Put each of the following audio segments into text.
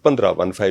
15 15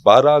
12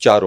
4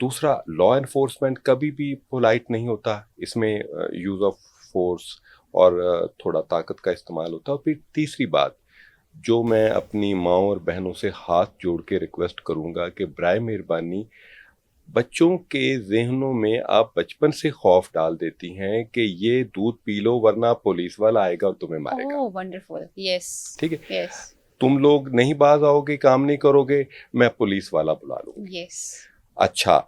دوسرا law enforcement کبھی بھی پولائٹ نہیں ہوتا، اس میں یوز آف فورس اور تھوڑا طاقت کا استعمال ہوتا ہے. اور پھر تیسری بات جو میں اپنی ماں اور بہنوں سے ہاتھ جوڑ کے ریکویسٹ کروں گا کہ برائے مہربانی بچوں کے ذہنوں میں آپ بچپن سے خوف ڈال دیتی ہیں کہ یہ دودھ پی لو ورنہ پولیس والا آئے گا اور تمہیں مارے گا. اوہ ونڈرفل، یس ٹھیک ہے، یس تم لوگ نہیں باز آؤ گے، کام نہیں کرو گے، میں پولیس والا بلا لوں گی. یس اچھا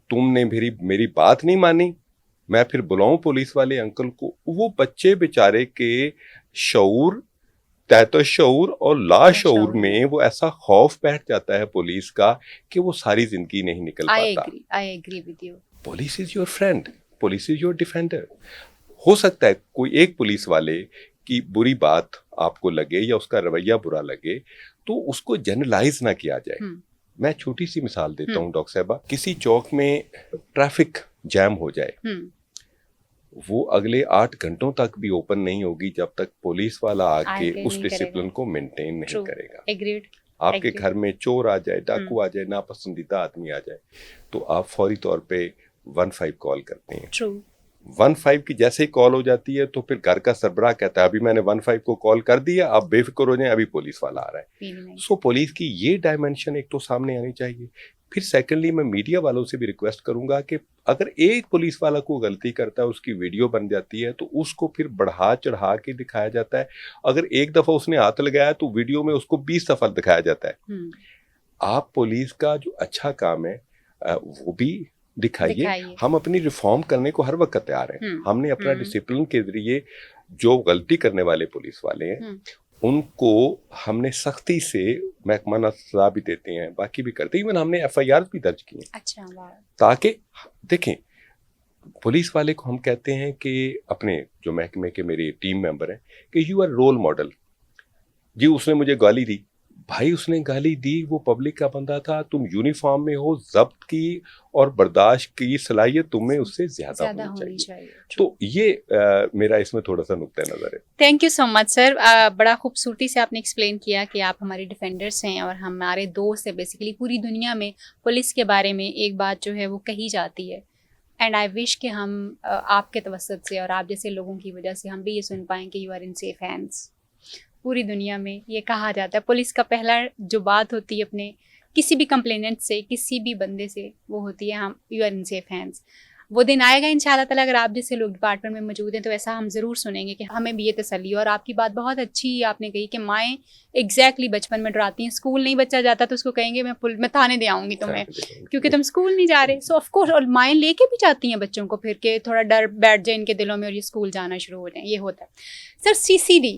تم نے میری بات نہیں مانی، میں پھر بلاؤں پولیس والے انکل کو. وہ بچے بیچارے کے شعور، تحت شعور اور لا شعور میں وہ ایسا خوف بیٹھ جاتا ہے پولیس کا کہ وہ ساری زندگی نہیں نکل پاتا. I agree with you. Police is your friend, police is your defender. ہو سکتا ہے کوئی ایک پولیس والے کی بری بات آپ کو لگے یا اس کا رویہ برا لگے تو اس کو جنرلائز نہ کیا جائے. میں چھوٹی سی مثال دیتا ہوں ڈاکٹر صاحبہ، کسی چوک میں ٹریفک جیم ہو جائے، وہ اگلے 8 گھنٹوں تک بھی اوپن نہیں ہوگی جب تک پولیس والا آ کے اس ڈسپلن کو مینٹین نہیں کرے گا. آپ کے گھر میں چور آ جائے، ڈاکو آ جائے، ناپسندیدہ آدمی آ جائے تو آپ فوری طور پہ 15 کال کرتے ہیں. 15 کی جیسے ہی کال ہو جاتی ہے تو پھر گھر کا سربراہ کہتا ہے ابھی میں نے 15 کو کال کر دیا، آپ بے فکر ہو جائیں، ابھی پولیس والا آ رہا ہے. سو پولیس کی یہ ڈائمینشن ایک تو سامنے آنی چاہیے. پھر سیکنڈلی میں میڈیا والوں سے بھی ریکویسٹ کروں گا کہ اگر ایک پولیس والا کو غلطی کرتا ہے، اس کی ویڈیو بن جاتی ہے تو اس کو پھر بڑھا چڑھا کے دکھایا جاتا ہے. اگر ایک دفعہ اس نے ہاتھ لگایا تو ویڈیو میں اس کو 20 دفعہ دکھایا جاتا ہے. آپ پولیس کا جو اچھا کام ہے وہ بھی دکھائیے. ہم اپنی ریفارم کرنے کو ہر وقت تیار ہیں. ہم نے اپنا ڈسپلن کے ذریعے جو غلطی کرنے والے پولیس والے ہیں ان کو ہم نے سختی سے محکمہ سزا بھی دیتے ہیں، باقی بھی کرتے ہیں، ایون ہم نے FIR بھی درج کی ہیں تاکہ دیکھیں پولیس والے کو ہم کہتے ہیں کہ اپنے جو محکمے کے میرے ٹیم ممبر ہیں کہ یو آر رول ماڈل. جی اس نے مجھے گالی دی، بھائی اس نے گالی دی، وہ پبلک کا بندہ تھا، تم یونیفارم میں ہو، ضبط کی اور برداشت کی صلاحیت تمہیں اس سے زیادہ ہونی چاہیے. تو یہ میرا اس میں تھوڑا سا نقطۂ نظر ہے. تھینک یو سو مچ سر، بڑا خوبصورتی سے آپ نے ایکسپلین کیا کہ آپ ہمارے ڈیفینڈرس ہیں اور ہمارے دوست ہیں. بیسیکلی پوری دنیا میں پولیس کے بارے میں ایک بات جو ہے وہ کہی جاتی ہے، اینڈ آئی وش کہ ہم آپ کے توسط سے اور آپ جیسے لوگوں کی وجہ سے ہم بھی یہ سن پائیں کہ you are in safe hands. پوری دنیا میں یہ کہا جاتا ہے پولیس کا پہلا جو بات ہوتی ہے اپنے کسی بھی کمپلیننٹ سے، کسی بھی بندے سے، وہ ہوتی ہے ہم you are in safe hands. وہ دن آئے گا انشاءاللہ تعالیٰ اگر آپ جیسے لوگ ڈپارٹمنٹ میں موجود ہیں تو ایسا ہم ضرور سنیں گے کہ ہمیں بھی یہ تسلی ہو. اور آپ کی بات بہت اچھی آپ نے کہی کہ مائیں ایگزیکٹلی بچپن میں ڈراتی ہیں. اسکول نہیں بچہ جاتا تو اس کو کہیں گے میں تھانے دے آؤں گی تمہیں کیونکہ تم اسکول نہیں جا رہے. سو آف کورس، اور مائیں لے کے بھی جاتی ہیں بچوں کو پھر کہ تھوڑا ڈر بیٹھ جائے ان کے دلوں میں اور یہ اسکول جانا شروع ہو جائیں. یہ ہوتا ہے. سر CCD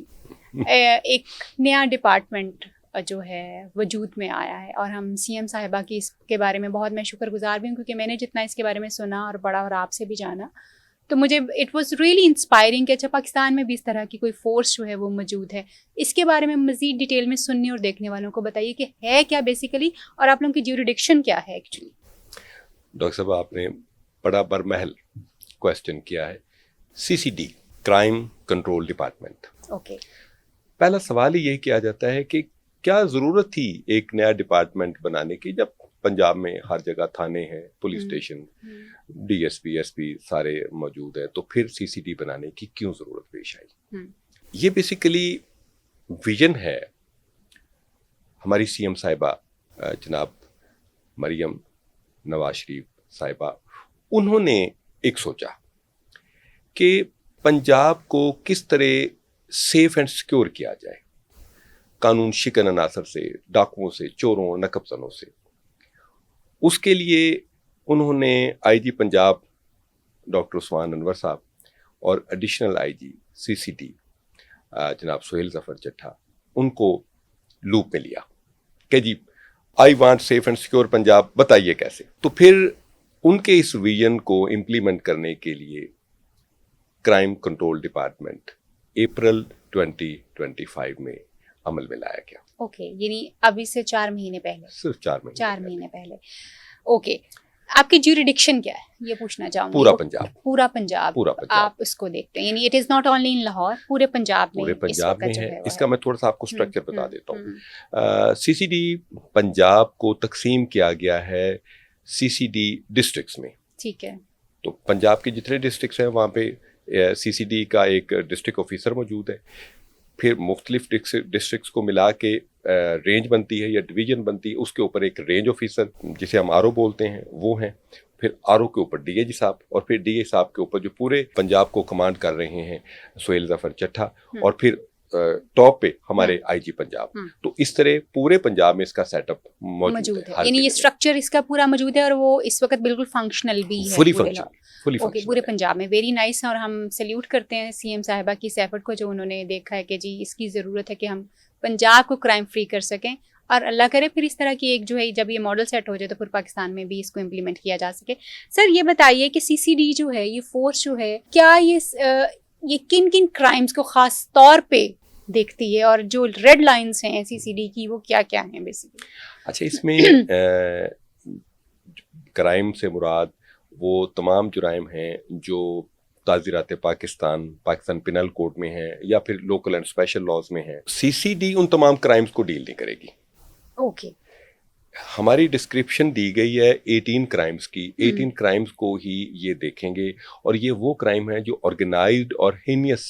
ایک نیا ڈپارٹمنٹ جو ہے وجود میں آیا ہے اور ہم CM صاحبہ کی اس کے بارے میں بہت میں شکر گزار بھی ہوں کیونکہ میں نے جتنا اس کے بارے میں سنا اور پڑھا اور آپ سے بھی جانا تو مجھے اٹ واز ریئلی انسپائرنگ کہ اچھا پاکستان میں بھی اس طرح کی کوئی فورس جو ہے وہ موجود ہے. اس کے بارے میں مزید ڈیٹیل میں سننے اور دیکھنے والوں کو بتائیے کہ ہے کیا بیسیکلی اور آپ لوگوں کی جیوریڈکشن کیا ہے ایکچولی. ڈاکٹر صاحب آپ نے بڑا برمحل کویسچن کیا ہے. CCD crime control department. Okay, پہلا سوال یہ کیا جاتا ہے کہ کیا ضرورت تھی ایک نیا ڈپارٹمنٹ بنانے کی جب پنجاب میں ہر جگہ تھانے ہیں، پولیس اسٹیشن، DSP SP سارے موجود ہیں، تو پھر CCD بنانے کی کیوں ضرورت پیش آئی؟ یہ بیسیکلی ویژن ہے ہماری CM صاحبہ جناب مریم نواز شریف صاحبہ. انہوں نے ایک سوچا کہ پنجاب کو کس طرح سیف اینڈ سیکیور کیا جائے قانون شکن عناصر سے، ڈاکوؤں سے، چوروں، نکب زنوں سے. اس کے لیے انہوں نے IG پنجاب ڈاکٹر عثمان انور صاحب اور ایڈیشنل IG CCD جناب سہیل ظفر چٹھا ان کو لوپ میں لیا کہ جی I want safe and secure Punjab, بتائیے کیسے. تو پھر ان کے اس ویژن کو امپلیمنٹ کرنے کے لیے کرائم کنٹرول ڈپارٹمنٹ اپریل 2025 میں عمل میں لایا گیا. اوکے، یعنی ابھی سے 4 مہینے پہلے، صرف 4 مہینے پہلے. اوکے، آپ کی جیوریڈکشن کیا ہے یہ پوچھنا چاہوں گی. پورا پنجاب آپ اس کو دیکھتے ہیں، یعنی it is not only in Lahore, پورے پنجاب میں ہے. اس کا میں تھوڑا سا آپ کو اسٹرکچر بتا دیتا ہوں. CCD پنجاب کو تقسیم کیا گیا ہے CCD ڈسٹرکٹس میں. ٹھیک ہے. تو پنجاب کے جتنے ڈسٹرکٹس ہیں وہاں پہ CCD کا ایک ڈسٹرکٹ آفیسر موجود ہے. پھر مختلف ڈسٹرکٹس کو ملا کے رینج بنتی ہے یا ڈویژن بنتی ہے, اس کے اوپر ایک رینج آفیسر جسے ہم RO بولتے ہیں وہ ہیں. پھر RO کے اوپر DAG صاحب, اور پھر DA صاحب کے اوپر جو پورے پنجاب کو کمانڈ کر رہے ہیں سہیل ظفر چٹھا, اور پھر ٹاپ پہ ہمارے IG پنجاب. تو اس طرح پورے پنجاب میں اس کا سیٹ اپ موجود ہے. یعنی یہ اسٹرکچر اس کا پورا موجود ہے اور وہ اس وقت بالکل فنکشنل بھی ہے فلی فنکشنل پورے پنجاب میں. Very nice. اور ہم سیلیوٹ کرتے ہیں CM صاحبہ کی اس ایفرٹ کو جو انہوں نے دیکھا ہے کہ جی اس کی ضرورت ہے کہ ہم پنجاب کو کرائم فری کر سکیں, اور اللہ کرے پھر اس طرح کی ایک جو ہے جب یہ ماڈل سیٹ ہو جائے تو پھر پاکستان میں بھی اس کو امپلیمنٹ کیا جا سکے. سر یہ بتائیے کہ CCD جو ہے یہ فورس جو ہے کیا یہ کن کن کرائمز کو خاص طور پہ دیکھتی ہے, اور جو ریڈ لائنز ہیں CCD کی وہ کیا کیا ہیں بیسیکلی؟ اچھا, اس میں کرائم سے مراد وہ تمام جرائم ہیں جو تعزیرات پاکستان پینل کوڈ میں ہیں یا پھر لوکل اینڈ اسپیشل لاز میں ہیں. CCD ان تمام کرائمز کو ڈیل نہیں کرے گی. اوکے. ہماری ڈسکرپشن دی گئی ہے 18 کرائمز کی. 18 کرائمز کو ہی یہ دیکھیں گے, اور یہ وہ کرائم ہیں جو آرگنائزڈ اور ہینیس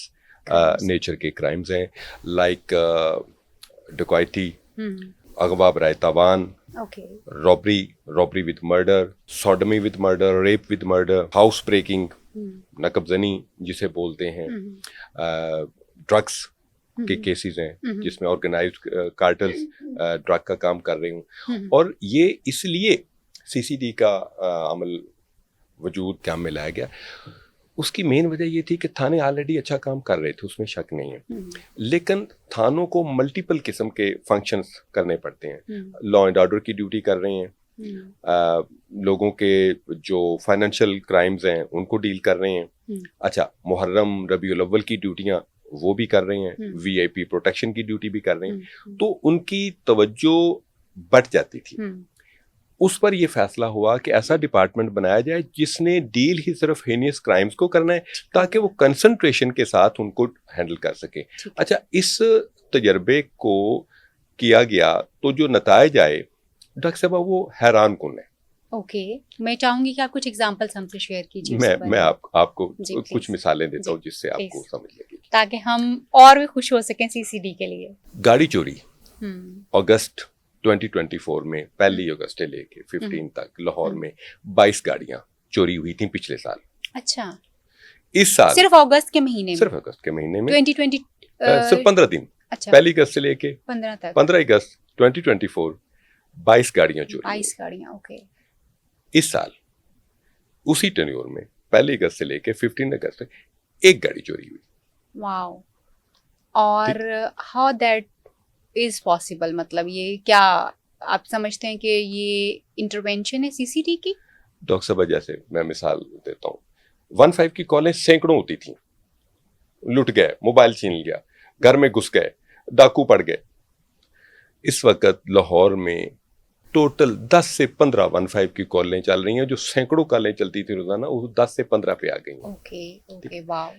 نیچر کے کرائمز ہیں, لائک ڈکیتی, اغوا برائے تاوان, robbery with murder, sodomy with murder, rape with murder, house breaking, نقب زنی جسے بولتے ہیں, ڈرگس کے کیسز ہیں جس میں آرگنائزڈ کارٹلز ڈرگ کا کام کر رہے ہوں. اور یہ اس لیے CCD کا عمل وجود کام میں لایا گیا. اس کی مین وجہ یہ تھی کہ تھانے آلریڈی اچھا کام کر رہے تھے, اس میں شک نہیں ہے, لیکن تھانوں کو ملٹیپل قسم کے فنکشنز کرنے پڑتے ہیں. لا اینڈ آرڈر کی ڈیوٹی کر رہے ہیں, لوگوں کے جو فائنینشیل کرائمز ہیں ان کو ڈیل کر رہے ہیں. اچھا, محرم ربیع الاول کی ڈیوٹیاں وہ بھی کر رہے ہیں, VIP پروٹیکشن کی ڈیوٹی بھی کر رہے ہیں. تو ان کی توجہ بڑھ جاتی تھی. اس پر یہ فیصلہ ہوا کہ ایسا ڈپارٹمنٹ بنایا جائے جس نے ڈیل ہی صرف ہینیس کرائمز کو کرنا ہے تاکہ وہ کنسنٹریشن کے ساتھ ان کو ہینڈل کر سکے. اچھا, اس تجربے کو کیا گیا تو جو نتائج آئے ڈاکٹر صاحبہ وہ حیران کن ہے. اوکے, میں چاہوں گی کہ آپ کچھ ایگزامپلس ہم سے شیئر کیجیے. میں آپ کو کچھ مثالیں دیتا ہوں جس سے آپ کو سمجھ لگے, تاکہ ہم اور بھی خوش ہو سکیں CCD کے لیے. گاڑی چوری اگست 2024 میں 1 اگست سے لے کے 15 تک لاہور میں 22 گاڑیاں چوری ہوئی تھیں پچھلے سال. اچھا, اس سال صرف اگست کے مہینے میں؟ صرف اگست کے مہینے میں 2020 صرف 15 دن. اچھا, 1 اگست سے لے کے 15 اگست 2024 22 گاڑیاں چوری. 22 گاڑیاں. اوکے. اس سال اسی ٹینیور میں 1 اگست سے لے کے 15 اگست تک 1 گاڑی چوری ہوئی. واو. اور ہاؤ دیٹ از پاسبل؟ مطلب یہ کیا آپ سمجھتے ہیں کہ یہ انٹرونشن ہے CCD کی؟ ڈاکٹر صاحب جیسے میں مثال دیتا ہوں, 15 کی کالیں سینکڑوں ہوتی تھیں. لٹ گئے, موبائل چھین لیا, گھر میں گھس گئے, ڈاکو پڑ گئے. اس وقت لاہور میں ٹوٹل 10 سے 15 15 کی کالیں چل رہی ہیں, جو سینکڑوں کالیں چلتی تھی روزانہ, وہ 10 سے 15 پہ آ گئی ہیں. اوکے. واو.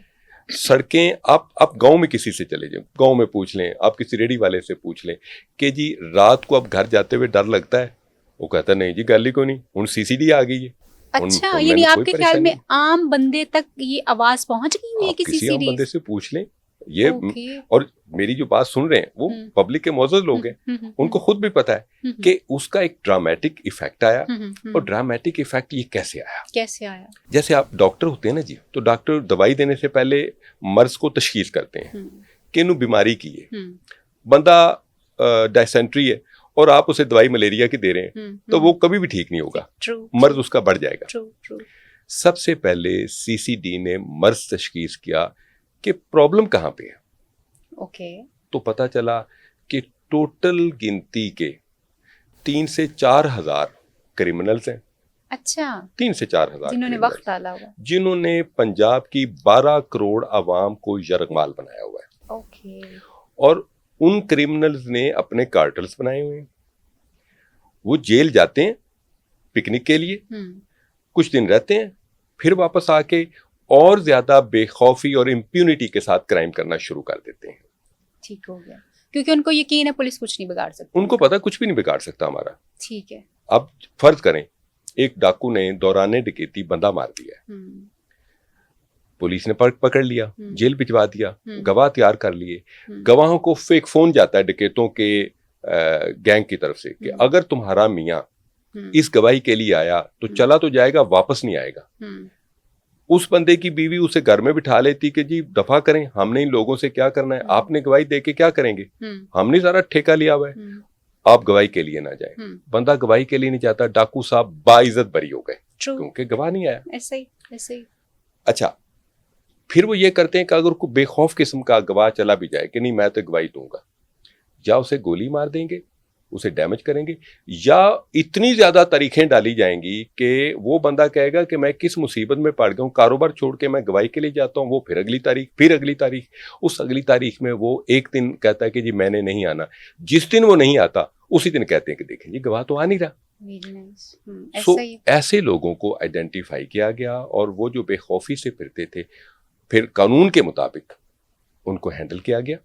سڑکیں آپ گاؤں میں کسی سے چلے جائیں, گاؤں میں پوچھ لیں, آپ کسی ریڈی والے سے پوچھ لیں کہ جی رات کو آپ گھر جاتے ہوئے ڈر لگتا ہے, وہ کہتا نہیں جی گل ہی کو نہیں, ہن CCD آ گئی ہے. اچھا, یعنی آپ کے خیال میں عام بندے تک یہ آواز پہنچ گئی ہے کہ کسی عام بندے سے پوچھ لیں یہ. اور میری جو بات سن رہے ہیں وہ پبلک کے معزز لوگ ہیں, ان کو خود بھی پتا ہے کہ اس کا ایک ڈرامیٹک ایفیکٹ آیا. اور ڈرامیٹک ایفیکٹ یہ کیسے آیا؟ جیسے آپ ڈاکٹر ہوتے ہیں نا جی, تو ڈاکٹر دوائی دینے سے پہلے مرض کو تشخیص کرتے ہیں کہ انہوں بیماری کی ہے. بندہ ڈائسینٹری ہے اور آپ اسے دوائی ملیریا کی دے رہے ہیں تو وہ کبھی بھی ٹھیک نہیں ہوگا, مرض اس کا بڑھ جائے گا. سب سے پہلے CCD نے مرض تشخیص کیا کہ پرابلم کہاں پہ ہے. اوکے. تو پتا چلا کہ ٹوٹل گنتی کے 3 سے 4 ہزار کریمنلز ہیں. اچھا, 3 سے 4 ہزار جنہوں نے وقت ڈالا ہوا, جنہوں نے پنجاب کی 12 کروڑ عوام کو یرغمال بنایا ہوا ہے. اوکے. اور ان کریمنلز نے اپنے کارٹلز بنائے ہوئے ہیں. وہ جیل جاتے ہیں پکنک کے لیے, کچھ دن رہتے ہیں, پھر واپس آ کے اور زیادہ بے خوفی اور امپیونٹی کے ساتھ کرائم کرنا شروع کر دیتے ہیں. ٹھیک ہو گیا, کیونکہ ان کو یقین ہے پولیس کچھ نہیں بگاڑ سکتی. ان کو پتا کچھ بھی نہیں بگاڑ سکتا ہمارا. ٹھیک ہے. اب فرض کریں ایک ڈاکو نے دوران ڈکیتی بندہ مار دیا ہے، پولیس نے پکڑ لیا، جیل بھجوا دیا، گواہ تیار کر لیے، گواہوں کو فیک فون جاتا ہے ڈکیتوں کے گینگ کی طرف سے کہ اگر تمہارا میاں اس گواہی کے لیے آیا تو چلا تو جائے گا، واپس نہیں آئے گا۔ اس بندے کی بیوی اسے گھر میں بٹھا لیتی کہ جی دفع کریں، ہم نے ان لوگوں سے کیا کرنا ہے، آپ نے گواہی دے کے کیا کریں گے، ہم نے سارا ٹھیکہ لیا ہوا ہے، آپ گواہی کے لیے نہ جائیں۔ بندہ گواہی کے لیے نہیں جاتا، ڈاکو صاحب باعزت بری ہو گئے کیونکہ گواہ نہیں آیا۔ ایسے ہی اچھا، پھر وہ یہ کرتے ہیں کہ اگر کوئی بے خوف قسم کا گواہ چلا بھی جائے کہ نہیں میں تو گواہی دوں گا، یا اسے گولی مار دیں گے، اسے ڈیمیج کریں گے، یا اتنی زیادہ تاریخیں ڈالی جائیں گی کہ وہ بندہ کہے گا کہ میں کس مصیبت میں پڑ گیا ہوں، کاروبار چھوڑ کے میں گواہی کے لیے جاتا ہوں، وہ پھر اگلی تاریخ، اس اگلی تاریخ میں وہ ایک دن کہتا ہے کہ جی میں نے نہیں آنا، جس دن وہ نہیں آتا اسی دن کہتے ہیں کہ دیکھیں جی گواہ تو آ نہیں رہا۔ سو ایسے لوگوں کو آئیڈینٹیفائی کیا گیا، اور وہ جو بے خوفی سے پھرتے تھے پھر قانون کے مطابق ان کو ہینڈل کیا گیا،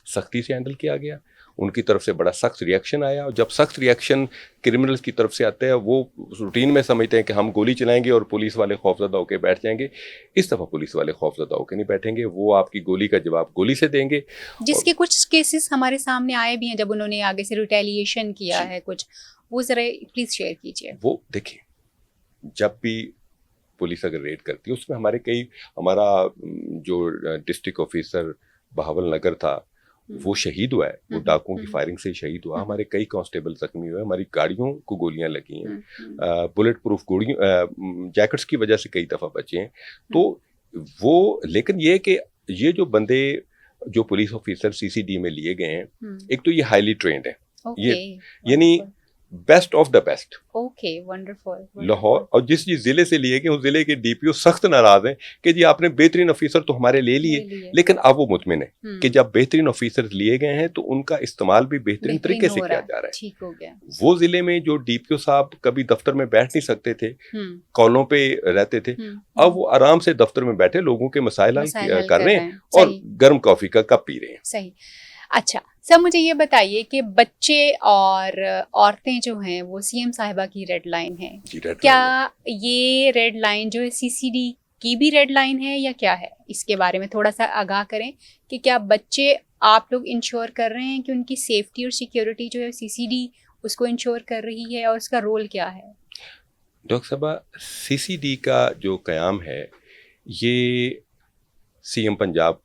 سختی سے ہینڈل کیا گیا، ان کی طرف سے بڑا سخت ریئیکشن آیا، اور جب سخت ریئیکشن کرمنلز کی طرف سے آتا ہے وہ روٹین میں سمجھتے ہیں کہ ہم گولی چلائیں گے اور پولیس والے خوفزدہ ہو کے بیٹھ جائیں گے۔ اس دفعہ پولیس والے خوفزدہ ہو کے نہیں بیٹھیں گے، وہ آپ کی گولی کا جواب گولی سے دیں گے، جس کے کچھ کیسز ہمارے سامنے آئے بھی ہیں جب انہوں نے آگے سے ریٹیلیشن کیا ہے کچھ، وہ ذرا پلیز شیئر کیجیے۔ وہ دیکھیں، جب بھی پولیس اگر ریڈ کرتی ہے اس میں ہمارا جو ڈسٹرکٹ آفیسر بہاول نگر تھا وہ شہید ہوا ہے، وہ ڈاکوؤں کی فائرنگ سے شہید ہوا، ہمارے کئی کانسٹیبل زخمی ہوئے، ہماری گاڑیوں کو گولیاں لگی ہیں، بلٹ پروف جیکٹس کی وجہ سے کئی دفعہ بچے ہیں۔ تو وہ لیکن یہ کہ یہ جو بندے جو پولیس آفیسر CCD میں لیے گئے ہیں، ایک تو یہ ہائیلی ٹرینڈ ہے، یہ یعنی best of the best Lahore, اور جس ضلع سے لیے گئے اس ضلع کے DPO سخت ناراض ہیں کہ جی آپ نے بہترین آفیسر تو ہمارے لے لیے، لیکن اب وہ مطمئن ہے کہ جب بہترین آفیسر لیے گئے ہیں تو ان کا استعمال بھی بہترین طریقے سے کیا جا رہا ہے۔ وہ ضلع میں جو DPO صاحب کبھی دفتر میں بیٹھ نہیں سکتے تھے، کالوں پہ رہتے تھے، اب وہ آرام سے دفتر میں بیٹھے لوگوں کے مسائل حل کر رہے ہیں اور گرم کافی کا کپ پی رہے ہیں۔ صحیح۔ اچھا سر، مجھے یہ بتائیے کہ بچے اور عورتیں جو ہیں وہ CM صاحبہ کی ریڈ لائن ہے، کیا یہ ریڈ لائن جو ہے CCD کی بھی ریڈ لائن ہے یا کیا ہے؟ اس کے بارے میں تھوڑا سا آگاہ کریں کہ کیا بچے آپ لوگ انشور کر رہے ہیں کہ ان کی سیفٹی اور سیکیورٹی جو ہے CCD اس کو انشور کر رہی ہے، اور اس کا رول کیا ہے؟ ڈاکٹر صاحبہ، CCD کا جو قیام ہے یہ CM پنجاب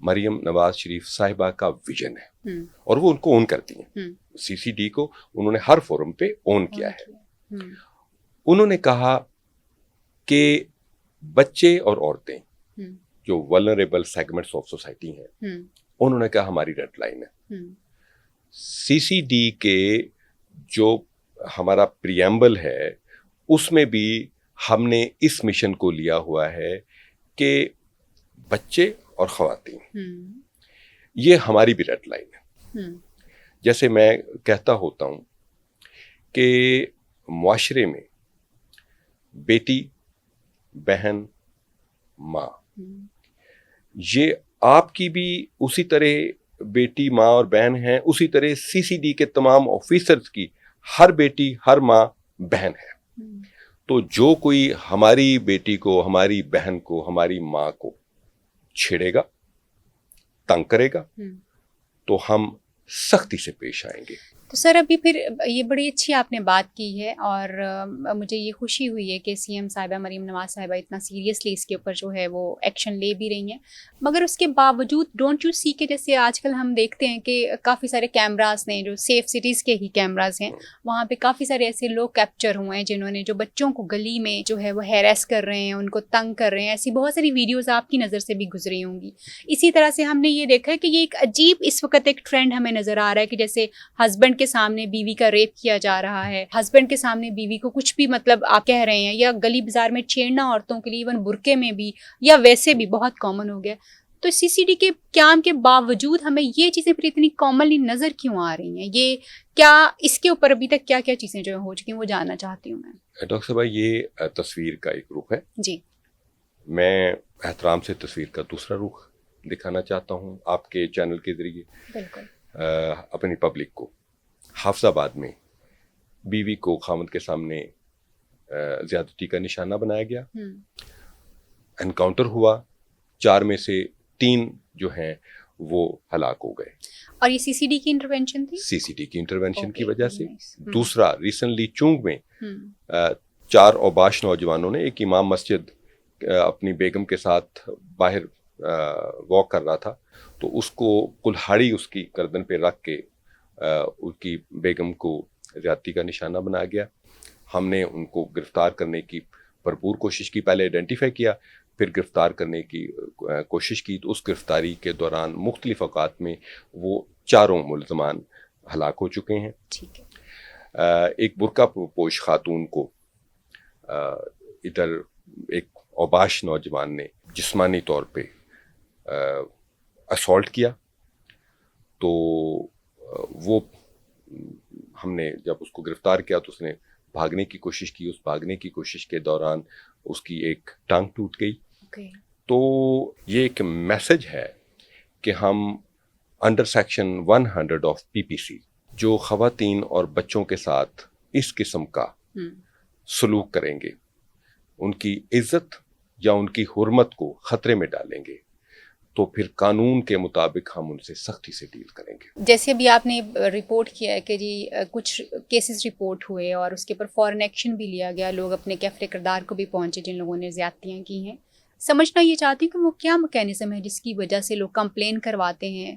مریم نواز شریف صاحبہ کا ویژن ہے، اور وہ ان کو اون کرتی ہیں۔ CCD کو انہوں نے ہر فورم پہ اون کیا ہے۔ انہوں نے کہا کہ بچے اور عورتیں جو ولنریبل سیگمنٹس آف سوسائٹی ہیں، انہوں نے کہا ہماری ریڈ لائن ہے۔ CCD کے جو ہمارا پریامبل ہے اس میں بھی ہم نے اس مشن کو لیا ہوا ہے کہ بچے اور خواتین، یہ ہماری بھی ریڈ لائن ہے۔ جیسے میں کہتا ہوتا ہوں کہ معاشرے میں بیٹی، بہن، ماں، یہ آپ کی بھی اسی طرح بیٹی، ماں اور بہن ہیں، اسی طرح CCD کے تمام آفیسرز کی ہر بیٹی، ہر ماں بہن ہے۔ تو جو کوئی ہماری بیٹی کو، ہماری بہن کو، ہماری ماں کو چھیڑے گا، تنگ کرے گا، تو ہم سختی سے پیش آئیں گے۔ تو سر ابھی پھر یہ بڑی اچھی آپ نے بات کی ہے، اور مجھے یہ خوشی ہوئی ہے کہ CM صاحبہ مریم نواز صاحبہ اتنا سیریسلی اس کے اوپر جو ہے وہ ایکشن لے بھی رہی ہیں، مگر اس کے باوجود ڈونٹ یو سی کہ جیسے آج کل ہم دیکھتے ہیں کہ کافی سارے کیمراز نے جو سیف سٹیز کے ہی کیمراز ہیں، وہاں پہ کافی سارے ایسے لوگ کیپچر ہوئے ہیں جنہوں نے جو بچوں کو گلی میں جو ہے وہ ہیریس کر رہے ہیں، ان کو تنگ کر رہے ہیں، ایسی بہت ساری ویڈیوز آپ کی نظر سے بھی گزری ہوں گی۔ اسی طرح سے ہم نے یہ دیکھا ہے کہ یہ ایک عجیب اس وقت ایک ٹرینڈ ہمیں نظر آ رہا ہے کہ جیسے ہسبینڈ کے سامنے بیوی کا ریپ کیا جا رہا ہے، ہسبینڈ کے سامنے بیوی کو کچھ بھی مطلب آپ کہہ رہے ہیں، یا گلی بازار میں چھیڑنا عورتوں کے لیے ایون برقعے میں بھی یا ویسے بھی بہت کامن ہو گیا۔ تو CCD کے قیام کے باوجود ہمیں یہ چیزیں پھر اتنی کامنلی نظر کیوں آ رہی ہیں؟ یہ کیا اس کے اوپر ابھی تک کیا کیا چیزیں جو ہو چکی ہیں وہ جاننا چاہتی ہوں میں۔ ڈاکٹر صاحبہ، یہ تصویر کا ایک رخ ہے جی، میں احترام سے تصویر کا دوسرا رخ دکھانا چاہتا ہوں آپ کے چینل کے ذریعے بالکل اپنی پبلک کو۔ حافظ آباد میں بیوی کو خاوند کے سامنے زیادتی کا نشانہ بنایا گیا. ہوں. انکاؤنٹر ہوا, 4 میں سے 3 جو ہیں وہ ہلاک ہو گئے. اور یہ سی سی ڈی کی انٹرونشن تھی؟ سی سی ٹی کی انٹرونشن کی Okay, وجہ سے. nice. دوسرا, ریسنٹلی چونگ میں ہوں. 4 اوباش نوجوانوں نے, ایک امام مسجد اپنی بیگم کے ساتھ باہر واک کر رہا تھا, تو اس کو کلہاڑی اس کی گردن پہ رکھ کے اس کی بیگم کو زیادتی کا نشانہ بنایا گیا. ہم نے ان کو گرفتار کرنے کی بھرپور کوشش کی, پہلے آئیڈینٹیفائی کیا, پھر گرفتار کرنے کی کوشش کی. تو اس گرفتاری کے دوران مختلف اوقات میں وہ 4 ملزمان ہلاک ہو چکے ہیں. ٹھیک ہے. ایک برقع پوش خاتون کو ادھر ایک اوباش نوجوان نے جسمانی طور پہ اسالٹ کیا, تو وہ ہم نے جب اس کو گرفتار کیا تو اس نے بھاگنے کی کوشش کی. اس بھاگنے کی کوشش کے دوران اس کی ایک ٹانگ ٹوٹ گئی. Okay. تو یہ ایک میسج ہے کہ ہم انڈر سیکشن 100 آف پی پی سی جو خواتین اور بچوں کے ساتھ اس قسم کا سلوک کریں گے, ان کی عزت یا ان کی حرمت کو خطرے میں ڈالیں گے, تو پھر قانون کے مطابق ہم ان سے سختی سے ڈیل کریں گے. جیسے ابھی آپ نے رپورٹ کیا ہے کہ جی کچھ کیسز رپورٹ ہوئے اور اس کے اوپر فوراً ایکشن بھی لیا گیا, لوگ اپنے کیفر کردار کو بھی پہنچے جن لوگوں نے زیادتیاں کی ہیں. سمجھنا یہ چاہتی ہوں کہ وہ کیا میکینزم ہے جس کی وجہ سے لوگ کمپلین کرواتے ہیں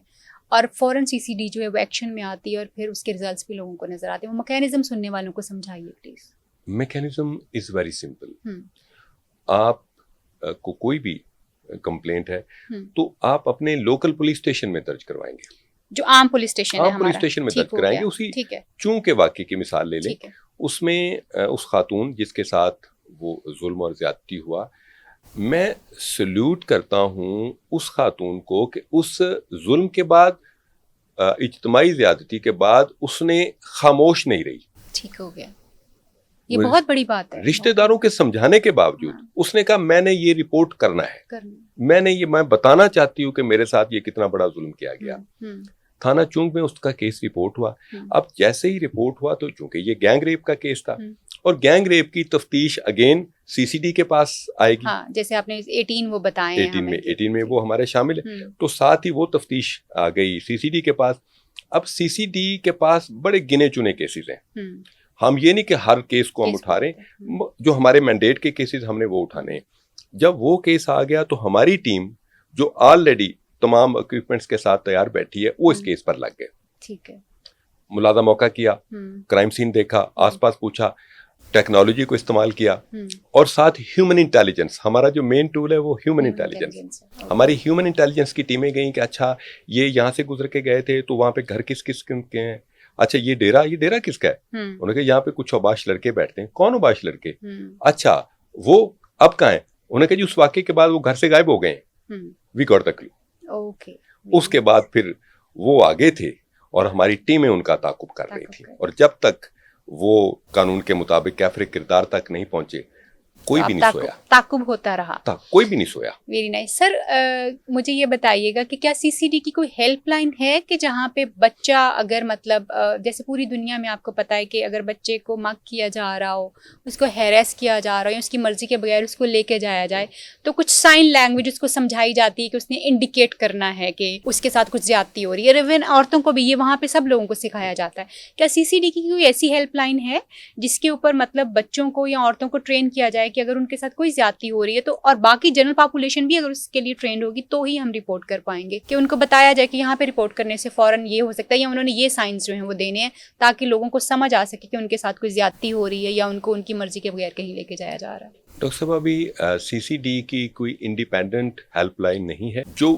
اور فوراً سی سی ڈی جو ہے وہ ایکشن میں آتی ہے اور پھر اس کے ریزلٹس بھی لوگوں کو نظر آتے ہیں. وہ میکینزم سننے والوں کو سمجھائیے please. Mechanism is very simple. آپ کو کوئی بھی کمپلینٹ ہے تو آپ اپنے لوکل پولیس اسٹیشن میں درج کروائیں گے, جو عام پولیس اسٹیشن ہے, عام پولیس اسٹیشن میں درج کرائیں گے. اسی چونکہ واقعے کی مثال لے لیں, اس میں اس خاتون جس کے ساتھ وہ ظلم اور زیادتی ہوا, میں سلیوٹ کرتا ہوں اس خاتون کو کہ اس ظلم کے بعد, اجتماعی زیادتی کے بعد اس نے خاموش نہیں رہی. ٹھیک ہو گیا, یہ بہت بڑی بات ہے. رشتہ داروں کے سمجھانے کے باوجود اس نے کہا میں نے یہ رپورٹ کرنا ہے, میں بتانا چاہتی ہوں کہ میرے ساتھ یہ کتنا بڑا ظلم کیا گیا. تھانہ چونگ میں اس کا کیس رپورٹ ہوا. اب جیسے ہی رپورٹ ہوا تو چونکہ یہ گینگ ریپ کا کیس تھا اور گینگ ریپ کی تفتیش اگین سی سی ڈی کے پاس آئے گی. جیسے آپ نے 18 وہ بتائے 18 میں وہ ہمارے شامل ہے, تو ساتھ ہی وہ تفتیش آ گئی سی سی ڈی کے پاس. اب سی سی ڈی کے پاس بڑے گنے چنے کیسز ہیں. ہم یہ نہیں کہ ہر کیس کو ہم اٹھا رہے ہیں, جو ہمارے مینڈیٹ کے کیسز ہم نے وہ اٹھانے ہیں. جب وہ کیس آ گیا تو ہماری ٹیم جو آلریڈی تمام اکوپمنٹس کے ساتھ تیار بیٹھی ہے وہ اس کیس پر لگ گئے. ٹھیک ہے. ملازہ موقع کیا, کرائم سین دیکھا, آس پاس پوچھا, ٹیکنالوجی کو استعمال کیا, اور ساتھ ہیومن انٹیلیجنس. ہمارا جو مین ٹول ہے وہ ہیومن انٹیلیجنس. ہماری ہیومن انٹیلیجنس کی ٹیمیں گئیں کہ اچھا یہ یہاں سے گزر کے گئے تھے تو وہاں پہ گھر کس کس کے ہیں, اچھا یہ ڈیرا کس کا ہے, انہوں نے کہا یہاں پہ کچھ اوباش لڑکے بیٹھتے ہیں. کون اوباش لڑکے؟ اچھا وہ اب کہاں ہیں؟ انہوں نے کہا جی اس واقعے کے بعد وہ گھر سے غائب ہو گئے ہیں. وی گاٹ دا کلو. اس کے بعد پھر وہ آگے تھے اور ہماری ٹیمیں ان کا تعاقب کر رہی تھی, اور جب تک وہ قانون کے مطابق کیفر کردار تک نہیں پہنچے کوئی بھی نہیں سویا, تعاقب ہوتا رہا, کوئی بھی نہیں سویا. Very nice. سر مجھے یہ بتائیے گا کہ کیا سی سی ڈی کی کوئی ہیلپ لائن ہے کہ جہاں پہ بچہ اگر مطلب جیسے پوری دنیا میں آپ کو پتہ ہے کہ اگر بچے کو مگ کیا جا رہا ہو, اس کو ہیریس کیا جا رہا ہو یا اس کی مرضی کے بغیر اس کو لے کے جایا جائے تو کچھ سائن لینگویج اس کو سمجھائی جاتی ہے کہ اس نے انڈیکیٹ کرنا ہے کہ اس کے ساتھ کچھ زیادتی ہو رہی ہے. ایون عورتوں کو بھی یہ وہاں پہ سب لوگوں کو سکھایا جاتا ہے. کیا سی سی ڈی کی کوئی ایسی ہیلپ لائن ہے جس کے اوپر مطلب بچوں کو یا عورتوں کو ٹرین کیا جائے کہ اگر ان کے ساتھ کوئی زیادتی ہو رہی ہے تو, اور باقی جنرل پاپولیشن بھی اگر اس کے لیے ٹرینڈ ہوگی تو ہی ہم رپورٹ کر پائیں گے, کہ ان کو بتایا جائے کہ یہاں پہ رپورٹ کرنے سے فوراً یہ ہو سکتا ہے یا انہوں نے یہ سائنس جو ہیں وہ دینے ہیں تاکہ لوگوں کو سمجھ آ سکے کہ ان کے ساتھ کوئی زیادتی ہو رہی ہے یا ان کو ان کی مرضی کے بغیر کہیں لے کے جایا جا رہا ہے. ڈاکٹر صاحب ابھی سی سی ڈی کی کوئی انڈیپینڈنٹ ہیلپ لائن نہیں ہے. جو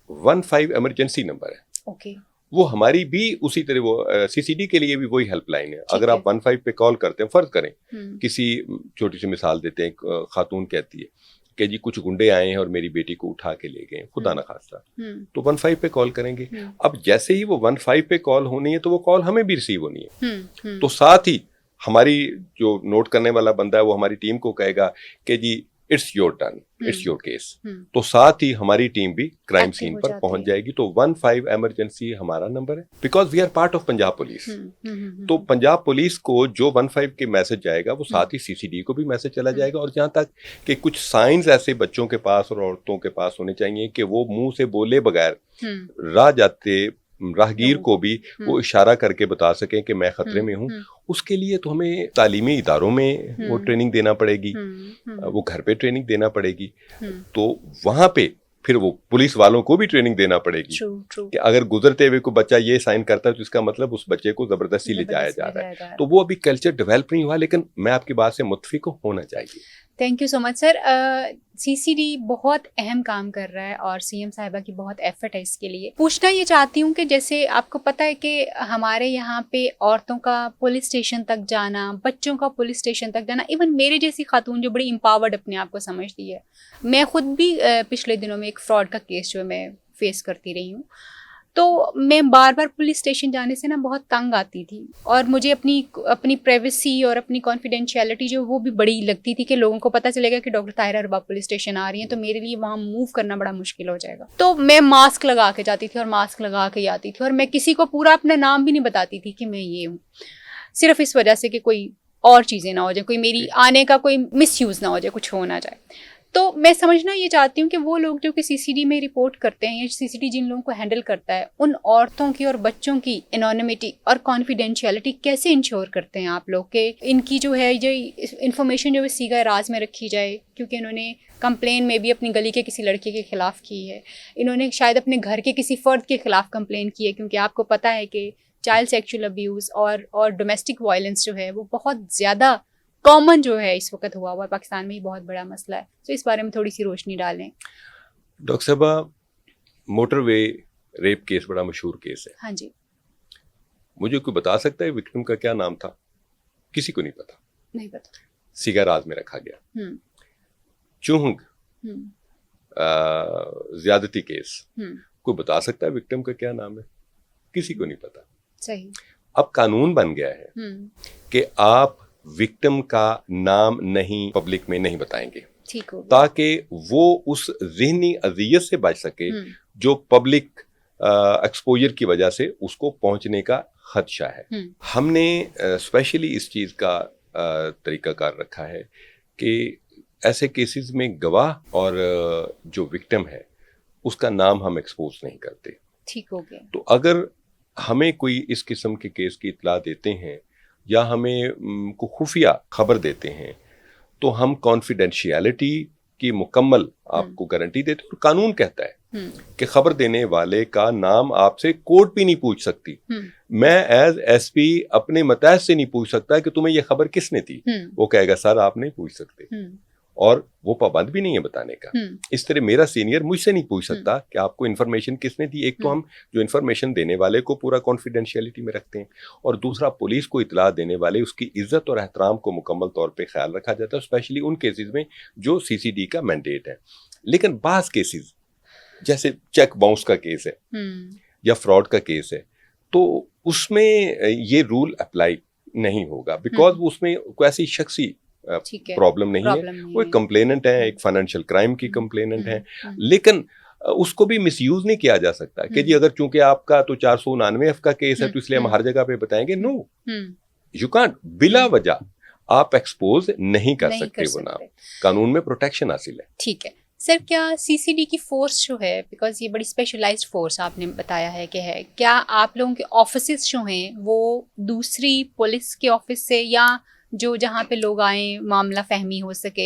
15 ایمرجنسی نمبر ہے اوکے, وہ ہماری بھی اسی طرح وہ سی سی ڈی کے لیے بھی وہی ہیلپ لائن ہے. اگر آپ 15 پہ کال کرتے ہیں, فرض کریں کسی چھوٹی سی مثال دیتے ہیں, خاتون کہتی ہے کہ جی کچھ گنڈے آئے ہیں اور میری بیٹی کو اٹھا کے لے گئے, خدا نخواستہ, تو 15 پہ کال کریں گے. اب جیسے ہی وہ 15 پہ کال ہونی ہے تو وہ کال ہمیں بھی ریسیو ہونی ہے, تو ساتھ ہی ہماری جو نوٹ کرنے والا بندہ ہے وہ ہماری ٹیم کو کہے گا کہ جی اٹس یور ٹرن، اٹس ہوں، یور کیس. ہوں، تو ساتھ ہی ہماری ٹیم بھی کرائم ایکٹیو سین ہو پر جاتی پہنچ ہے. جائے گی. تو 15 ایمرجنسی ہمارا نمبر ہے، because we are part of Punjab police. ہوں، ہوں، ہوں، تو پنجاب پولیس کو جو 15 کے میسج جائے گا وہ ہوں، ساتھ ہی سی سی ڈی کو بھی میسج چلا ہوں، جائے گا. اور جہاں تک کہ کچھ سائنز ایسے بچوں کے پاس اور عورتوں کے پاس ہونے چاہیے کہ وہ منہ سے بولے بغیر ہوں، راہ جاتے راہگیر لوگوں کو بھی ہوں، وہ اشارہ کر کے بتا سکیں کہ میں خطرے میں ہوں. ہوں، اس کے لیے تو ہمیں تعلیمی اداروں میں وہ ہوں، ٹریننگ دینا پڑے گی، ہوں، وہ گھر پہ ٹریننگ دینا پڑے گی. ہوں، تو وہاں پہ پھر وہ پولیس والوں کو بھی ٹریننگ دینا پڑے گی ٹرو ٹرو، کہ اگر گزرتے ہوئے کوئی بچہ یہ سائن کرتا ہے تو اس کا مطلب اس بچے کو زبردستی لے جایا جا رہا ہے. تو وہ ابھی کلچر ڈیولپ نہیں ہوا، لیکن میں آپ کی بات سے متفق ہونا چاہیے. Thank you so much sir. C C D بہت اہم کام کر رہا ہے اور سی ایم صاحبہ کی بہت ایفرٹ ہے اس کے لیے. پوچھنا یہ چاہتی ہوں کہ جیسے آپ کو پتہ ہے کہ ہمارے یہاں پہ عورتوں کا پولیس اسٹیشن تک جانا، بچوں کا پولیس اسٹیشن تک جانا، ایون میرے جیسی خاتون جو بڑی امپاورڈ اپنے آپ کو سمجھتی ہے، میں خود بھی پچھلے دنوں میں ایک فراڈ کا کیس جو ہے میں فیس کرتی رہی ہوں. تو میں بار بار پولیس اسٹیشن جانے سے نا بہت تنگ آتی تھی، اور مجھے اپنی پرائیویسی اور اپنی کانفیڈینشیلٹی جو وہ بھی بڑی لگتی تھی کہ لوگوں کو پتہ چلے گا کہ ڈاکٹر طاہرہ ارباب پولیس اسٹیشن آ رہی ہیں تو میرے لیے وہاں موو کرنا بڑا مشکل ہو جائے گا. تو میں ماسک لگا کے جاتی تھی اور ماسک لگا کے آتی تھی، اور میں کسی کو پورا اپنا نام بھی نہیں بتاتی تھی کہ میں یہ ہوں، صرف اس وجہ سے کہ کوئی اور چیزیں نہ ہو جائیں، کوئی میری آنے کا کوئی مس یوز نہ ہو جائے، کچھ ہو نہ جائے. تو میں سمجھنا یہ چاہتی ہوں کہ وہ لوگ جو کہ سی سی ڈی میں رپورٹ کرتے ہیں یا سی سی ڈی جن لوگوں کو ہینڈل کرتا ہے، ان عورتوں کی اور بچوں کی انونیمٹی اور کانفیڈینشیلٹی کیسے انشور کرتے ہیں آپ لوگ کہ ان کی جو ہے یہ انفارمیشن جو ہے سیگا راز میں رکھی جائے؟ کیونکہ انہوں نے کمپلین میں بھی اپنی گلی کے کسی لڑکے کے خلاف کی ہے، انہوں نے شاید اپنے گھر کے کسی فرد کے خلاف کمپلین کی ہے، کیونکہ آپ کو پتہ ہے کہ چائلڈ سیکچول ابیوز اور ڈومیسٹک وائلنس جو ہے وہ بہت زیادہ کامن جو ہے اس وقت ہوا ہے پاکستان میں، ہی بہت بڑا مسئلہ ہے. تو اس بارے میں تھوڑی سی روشنی ڈالیں. ڈاکٹر صاحبہ، موٹر وے ریپ کیس بڑا مشہور کیس ہے. ہاں جی. مجھے کوئی بتا سکتا ہے وکٹم کا کیا نام تھا؟ کسی کو نہیں پتا، نہیں پتا. سیگا راز میں رکھا گیا. ہوں، چونگ ہوں، زیادتی کیس، ہوں، کوئی بتا سکتا ہے وکٹم کا کیا نام ہے؟ کسی کو نہیں پتا. صحیح. اب قانون بن گیا ہے ہوں، کہ آپ وکٹم کا نام نہیں پبلک میں نہیں بتائیں گے، ٹھیک ہو گیا. تاکہ وہ اس ذہنی اذیت سے بچ سکے ہوں، جو پبلک ایکسپوجر کی وجہ سے اس کو پہنچنے کا خدشہ ہے. ہوں، ہم نے اسپیشلی اس چیز کا طریقہ کار رکھا ہے کہ ایسے کیسز میں گواہ اور جو وکٹم ہے اس کا نام ہم ایکسپوز نہیں کرتے. ٹھیک ہو گیا. تو اگر ہمیں کوئی اس قسم کے کیس کی اطلاع دیتے ہیں یا ہمیں کو خفیہ خبر دیتے ہیں تو ہم کانفیڈینشیلٹی کی مکمل آپ کو گارنٹی دیتے ہیں. اور قانون کہتا ہے کہ خبر دینے والے کا نام آپ سے کورٹ بھی نہیں پوچھ سکتی. میں ایز ایس پی اپنے متحد سے نہیں پوچھ سکتا کہ تمہیں یہ خبر کس نے دی. وہ کہے گا سر آپ نہیں پوچھ سکتے، اور وہ پابند بھی نہیں ہے بتانے کا. اس طرح میرا سینئر مجھ سے نہیں پوچھ سکتا کہ آپ کو انفارمیشن کس نے دی. ایک تو ہم جو انفارمیشن دینے والے کو پورا کانفیڈینشیلٹی میں رکھتے ہیں، اور دوسرا پولیس کو اطلاع دینے والے اس کی عزت اور احترام کو مکمل طور پہ خیال رکھا جاتا ہے، اسپیشلی ان کیسز میں جو سی سی ڈی کا مینڈیٹ ہے. لیکن بعض کیسز جیسے چیک باؤنس کا کیس ہے یا فراڈ کا کیس ہے تو اس میں یہ رول اپلائی نہیں ہوگا، بیکاز اس میں کوئی ایسی شخصی پرابلم نہیں ہے. وہ ایک کمپلیننٹ ہے، ایک فائنینشیل کرائم کی کمپلیننٹ ہے، لیکن اس کو بھی مس یوز نہیں کیا جا سکتا کہ جی اگر چونکہ آپ کا تو 499F کا کیس ہے تو اس لیے ہم ہر جگہ پہ بتائیں گے. نو، یو کانٹ. بلا وجہ آپ ایکسپوز نہیں کر سکتے وہ نام. قانون میں پروٹیکشن حاصل ہے. ٹھیک ہے سر. کیا سی سی ڈی کی فورس جو ہے، بیکاز یہ بڑی اسپیشلائزڈ فورس آپ نے بتایا ہے کہ ہے، کیا آپ لوگوں کے آفیسز جو ہیں وہ دوسری پولیس کے آفس سے یا جو جہاں پہ لوگ آئیں معاملہ فہمی ہو سکے،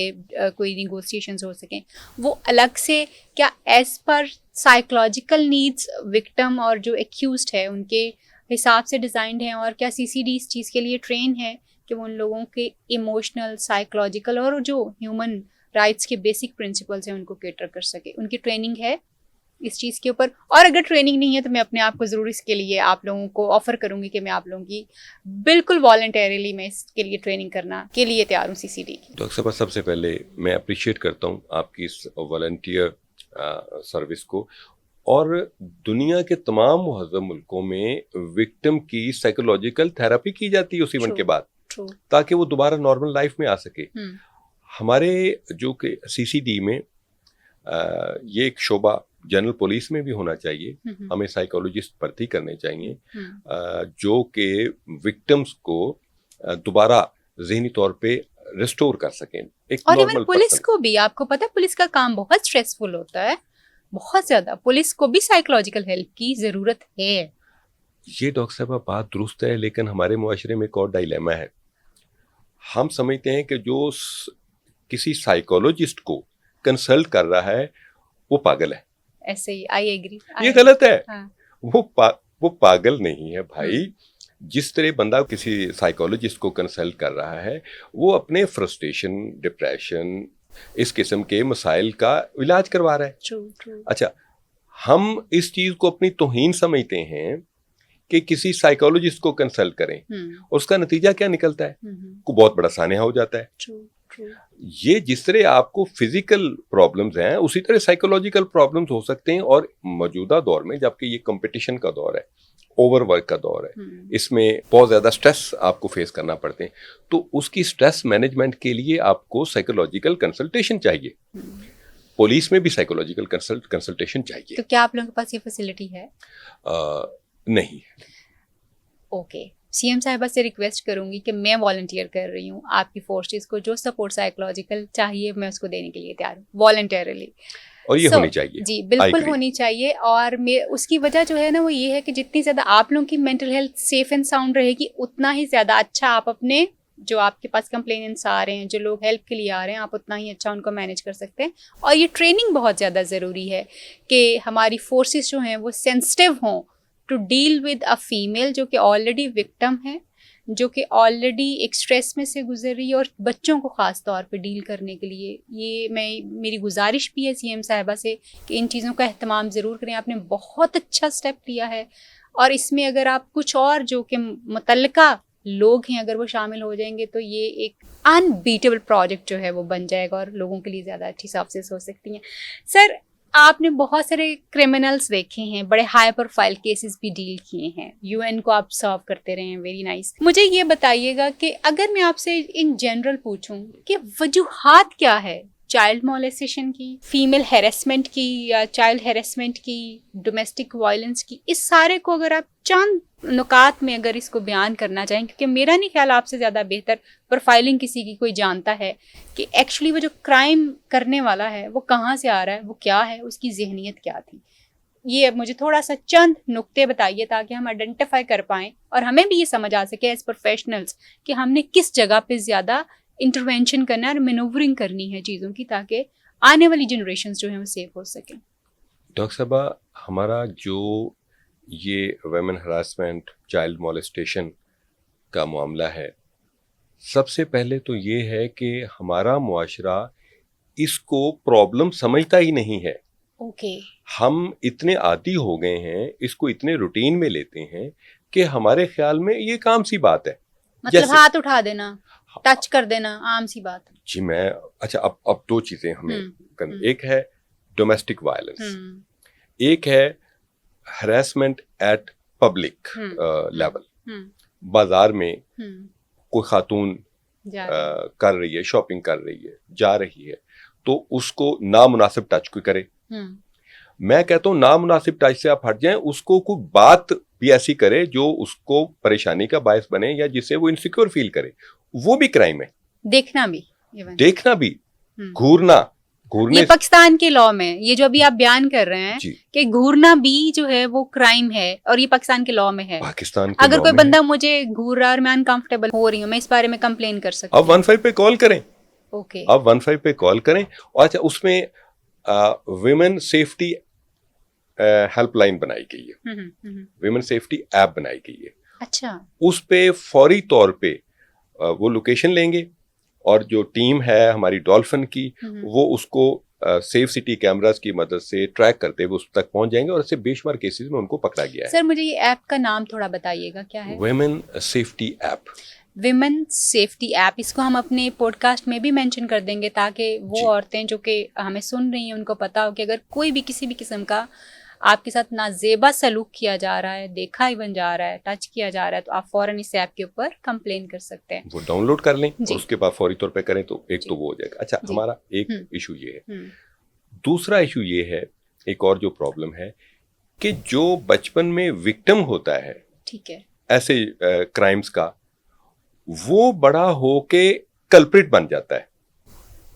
کوئی نیگوسیشنز ہو سکیں، وہ الگ سے کیا as per psychological needs victim اور جو ایکیوزڈ ہے ان کے حساب سے ڈیزائنڈ ہیں، اور کیا سی سی ڈی اس چیز کے لیے ٹرین ہے کہ وہ ان لوگوں کے ایموشنل، سائیکولوجیکل اور جو ہیومن رائٹس کے بیسک پرنسپلس ہیں ان کو کیٹر کر سکے؟ ان کی ٹریننگ ہے اس چیز کے اوپر؟ اور اگر ٹریننگ نہیں ہے تو میں اپنے آپ کو ضرور اس کے لیے آپ لوگوں کو آفر کروں گی کہ میں آپ لوگوں کی بالکل والنٹیریلی میں اس کے لیے ٹریننگ کرنا کے لیے تیار ہوں سی سی ڈی کی. ڈاکٹر صاحب، سب سے پہلے میں اپریشیٹ کرتا ہوں آپ کی اس والنٹیئر سروس کو، اور دنیا کے تمام مہذب ملکوں میں وکٹم کی سائیکولوجیکل تھراپی کی جاتی ہے اس ایونٹ کے بعد، تاکہ وہ دوبارہ نارمل لائف میں آ سکے. ہمارے جو کہ سی سی ڈی میں یہ ایک شعبہ جنرل پولیس میں بھی ہونا چاہیے. ہمیں سائیکولوجسٹ بھرتی کرنے چاہیے جو کہ وکٹمس کو دوبارہ ذہنی طور پہ ریسٹور کر سکیں. اور ایون پولیس کو بھی, آپ کو پتہ ہے پولیس کا کام بہت اسٹریسفل ہوتا ہے, بہت زیادہ. پولیس کو بھی سائیکولوجیکل ہیلپ کی ضرورت ہے. یہ ڈاکٹر صاحبہ بات درست ہے, لیکن ہمارے معاشرے میں ایک اور ڈائلیما ہے. ہم سمجھتے ہیں کہ جو کسی سائیکولوجسٹ کو کنسلٹ کر رہا ہے وہ پاگل ہے. ایسے ہی آئی ایگری, یہ غلط ہے. وہ پاگل نہیں ہے بھائی. جس طرح بندہ کسی سائیکولوجسٹ کو کنسلٹ کر رہا ہے وہ اپنے فرسٹریشن, ڈپریشن, اس قسم کے مسائل کا علاج کروا رہا ہے. اچھا, ہم اس چیز کو اپنی توہین سمجھتے ہیں کہ کسی سائیکولوجسٹ کو کنسلٹ کریں اور اس کا نتیجہ کیا نکلتا ہے, کو بہت بڑا سانحہ ہو جاتا ہے. یہ جس طرح آپ کو فزیکل پرابلمز ہیں اسی طرح سائیکولوجیکل پرابلمز ہو سکتے ہیں. اور موجودہ دور میں جبکہ یہ کمپٹیشن کا دور ہے, اوور ورک کا دور ہے, اس میں بہت زیادہ سٹریس آپ کو فیس کرنا پڑتے ہیں, تو اس کی سٹریس مینجمنٹ کے لیے آپ کو سائیکولوجیکل کنسلٹیشن چاہیے. پولیس میں بھی سائیکولوجیکل کنسلٹیشن چاہیے. تو کیا آپ لوگوں کے پاس یہ فیسلٹی ہے؟ نہیں. اوکے, سی ایم صاحبہ سے ریکویسٹ کروں گی کہ میں والنٹیئر کر رہی ہوں آپ کی فورسز کو, جو سپورٹ سائیکولوجیکل چاہیے میں اس کو دینے کے لیے تیار ہوں والنٹیرلی. اور یہ ہونی چاہیے. جی بالکل ہونی چاہیے. اور اس کی وجہ جو ہے نا وہ یہ ہے کہ جتنی زیادہ آپ لوگوں کی mental health safe and sound رہے گی اتنا ہی زیادہ اچھا آپ اپنے جو آپ کے پاس کمپلیننٹس آ رہے ہیں, جو لوگ ہیلپ کے لیے آ رہے ہیں, آپ اتنا ہی اچھا ان کو مینیج کر سکتے ہیں. اور یہ ٹریننگ بہت زیادہ ضروری ہے کہ ہماری فورسز جو ہیں وہ سینسٹیو ہوں to deal with a female جو کہ آلریڈی وکٹم ہے, جو کہ آلریڈی ایک اسٹریس میں سے گزر رہی ہے, اور بچوں کو خاص طور پہ ڈیل کرنے کے لیے. یہ میری گزارش بھی ہے سی ایم صاحبہ سے کہ ان چیزوں کا اہتمام ضرور کریں. آپ نے بہت اچھا اسٹیپ لیا ہے, اور اس میں اگر آپ کچھ اور جو کہ متعلقہ لوگ ہیں اگر وہ شامل ہو جائیں گے تو یہ ایک انبیٹیبل پروجیکٹ جو ہے وہ بن جائے گا اور لوگوں کے لیے زیادہ اچھی سروسز ہو سکتی ہیں. سر, آپ نے بہت سارے کرمنلز دیکھے ہیں, بڑے ہائی پروفائل کیسز بھی ڈیل کیے ہیں, یو این کو آپ سرو کرتے رہے ہیں, ویری نائس. مجھے یہ بتائیے گا کہ اگر میں آپ سے ان جنرل پوچھوں کہ وجوہات کیا ہے چائلڈ مولیسیشن کی, فیمیل ہیراسمنٹ کی, یا چائلڈ ہیراسمنٹ کی, ڈومیسٹک وائلنس کی, اس سارے کو اگر آپ چند نکات میں اگر اس کو بیان کرنا چاہیں, کیونکہ میرا نہیں خیال آپ سے زیادہ بہتر پروفائلنگ کسی کی کوئی جانتا ہے کہ ایکچولی وہ جو کرائم کرنے والا ہے وہ کہاں سے آ رہا ہے, وہ کیا ہے, اس کی ذہنیت کیا تھی. یہ مجھے تھوڑا سا چند نقطے بتائیے تاکہ ہم آئیڈینٹیفائی کر پائیں اور ہمیں بھی یہ سمجھ آ سکے ایز پروفیشنلز کہ ہم نے کس جگہ پہ زیادہ انٹروینشن کرنا ہے اور مینوورنگ کرنی ہے چیزوں کی, تاکہ آنے والی جنریشنز جو ہیں وہ سیف ہو سکیں. ڈاکٹر صاحبہ, ہمارا جو یہ ویمن ہراسمنٹ, چائلڈ مولسٹیشن کا معاملہ ہے, سب سے پہلے تو یہ ہے کہ ہمارا معاشرہ اس کو پرابلم سمجھتا ہی نہیں ہے. اوکے, ہم اتنے عادی ہو گئے ہیں, اس کو اتنے روٹین میں لیتے ہیں کہ ہمارے خیال میں یہ عام سی بات ہے. مطلب ہاتھ اٹھا دینا, ٹچ کر دینا عام سی بات. جی میں اچھا اب دو چیزیں ہمیں کرنی, ایک ہے ڈومیسٹک وائلنس, ایک ہے ہراسمنٹ ایٹ پبلک لیول. بازار میں کوئی خاتون کر رہی ہے, شاپنگ کر رہی ہے, جا رہی ہے, تو اس کو نامناسب ٹچ کوئی کرے, میں کہتا ہوں نامناسب ٹچ سے آپ ہٹ جائیں, اس کو کوئی بات بھی ایسی کرے جو اس کو پریشانی کا باعث بنے یا جس سے وہ انسیکیور فیل کرے, وہ بھی کرائم ہے. دیکھنا بھی گھورنا یہ پاکستان کے لاء میں, یہ جو ابھی آپ بیان کر رہے ہیں کہ گھورنا بھی جو ہے وہ کرائم ہے, اور یہ پاکستان کے لاء میں ہے. اگر کوئی بندہ مجھے گھور رہا اور میں انکمفرٹیبل ہو رہی ہوں, میں اس بارے میں کمپلین کر سکتی ہوں. اب 15 پہ کال کریں. اوکے, اب 15 پہ کال کریں. اور اچھا, اس میں ویمن سیفٹی ہیلپ لائن بنائی گئی ہے, ویمن سیفٹی ایپ بنائی گئی ہے. اچھا, اس پہ فوری طور پہ وہ لوکیشن لیں گے, اور جو ٹیم ہے ہماری ڈولفن کی وہ اس کو سیف سٹی کیمراز کی مدد سے ٹریک کرتے ہوئے اس تک پہنچ جائیں گے, اور اس سے بے شمار کیسز میں ان کو پکڑا گیا ہے. سر مجھے یہ ایپ کا نام تھوڑا بتائیے گا, کیا ہے؟ Women safety app. Women safety app, اس کو ہم اپنے پوڈ کاسٹ میں بھی مینشن کر دیں گے تاکہ وہ عورتیں جو کہ ہمیں سن رہی ہیں ان کو پتا ہو کہ اگر کوئی بھی کسی بھی قسم کا آپ کے ساتھ نازیبا سلوک کیا جا رہا ہے، دیکھا ایون جا رہا ہے، ٹچ کیا جا رہا ہے، تو آپ فوراً اس ایپ کے اوپر کمپلین کر سکتے ہیں. وہ ڈاؤن لوڈ کر لیں جی. اور اس کے بعد فوری طور پہ کریں تو ایک جی. تو وہ ہو جائے گا. اچھا جی. ہمارا ایک ایشو یہ ہے. دوسرا ایشو یہ ہے، ایک اور جو پرابلم ہے کہ جو بچپن میں وکٹم ہوتا ہے ٹھیک ہے ایسے کرائمز کا، وہ بڑا ہو کے کلپریٹ بن جاتا ہے.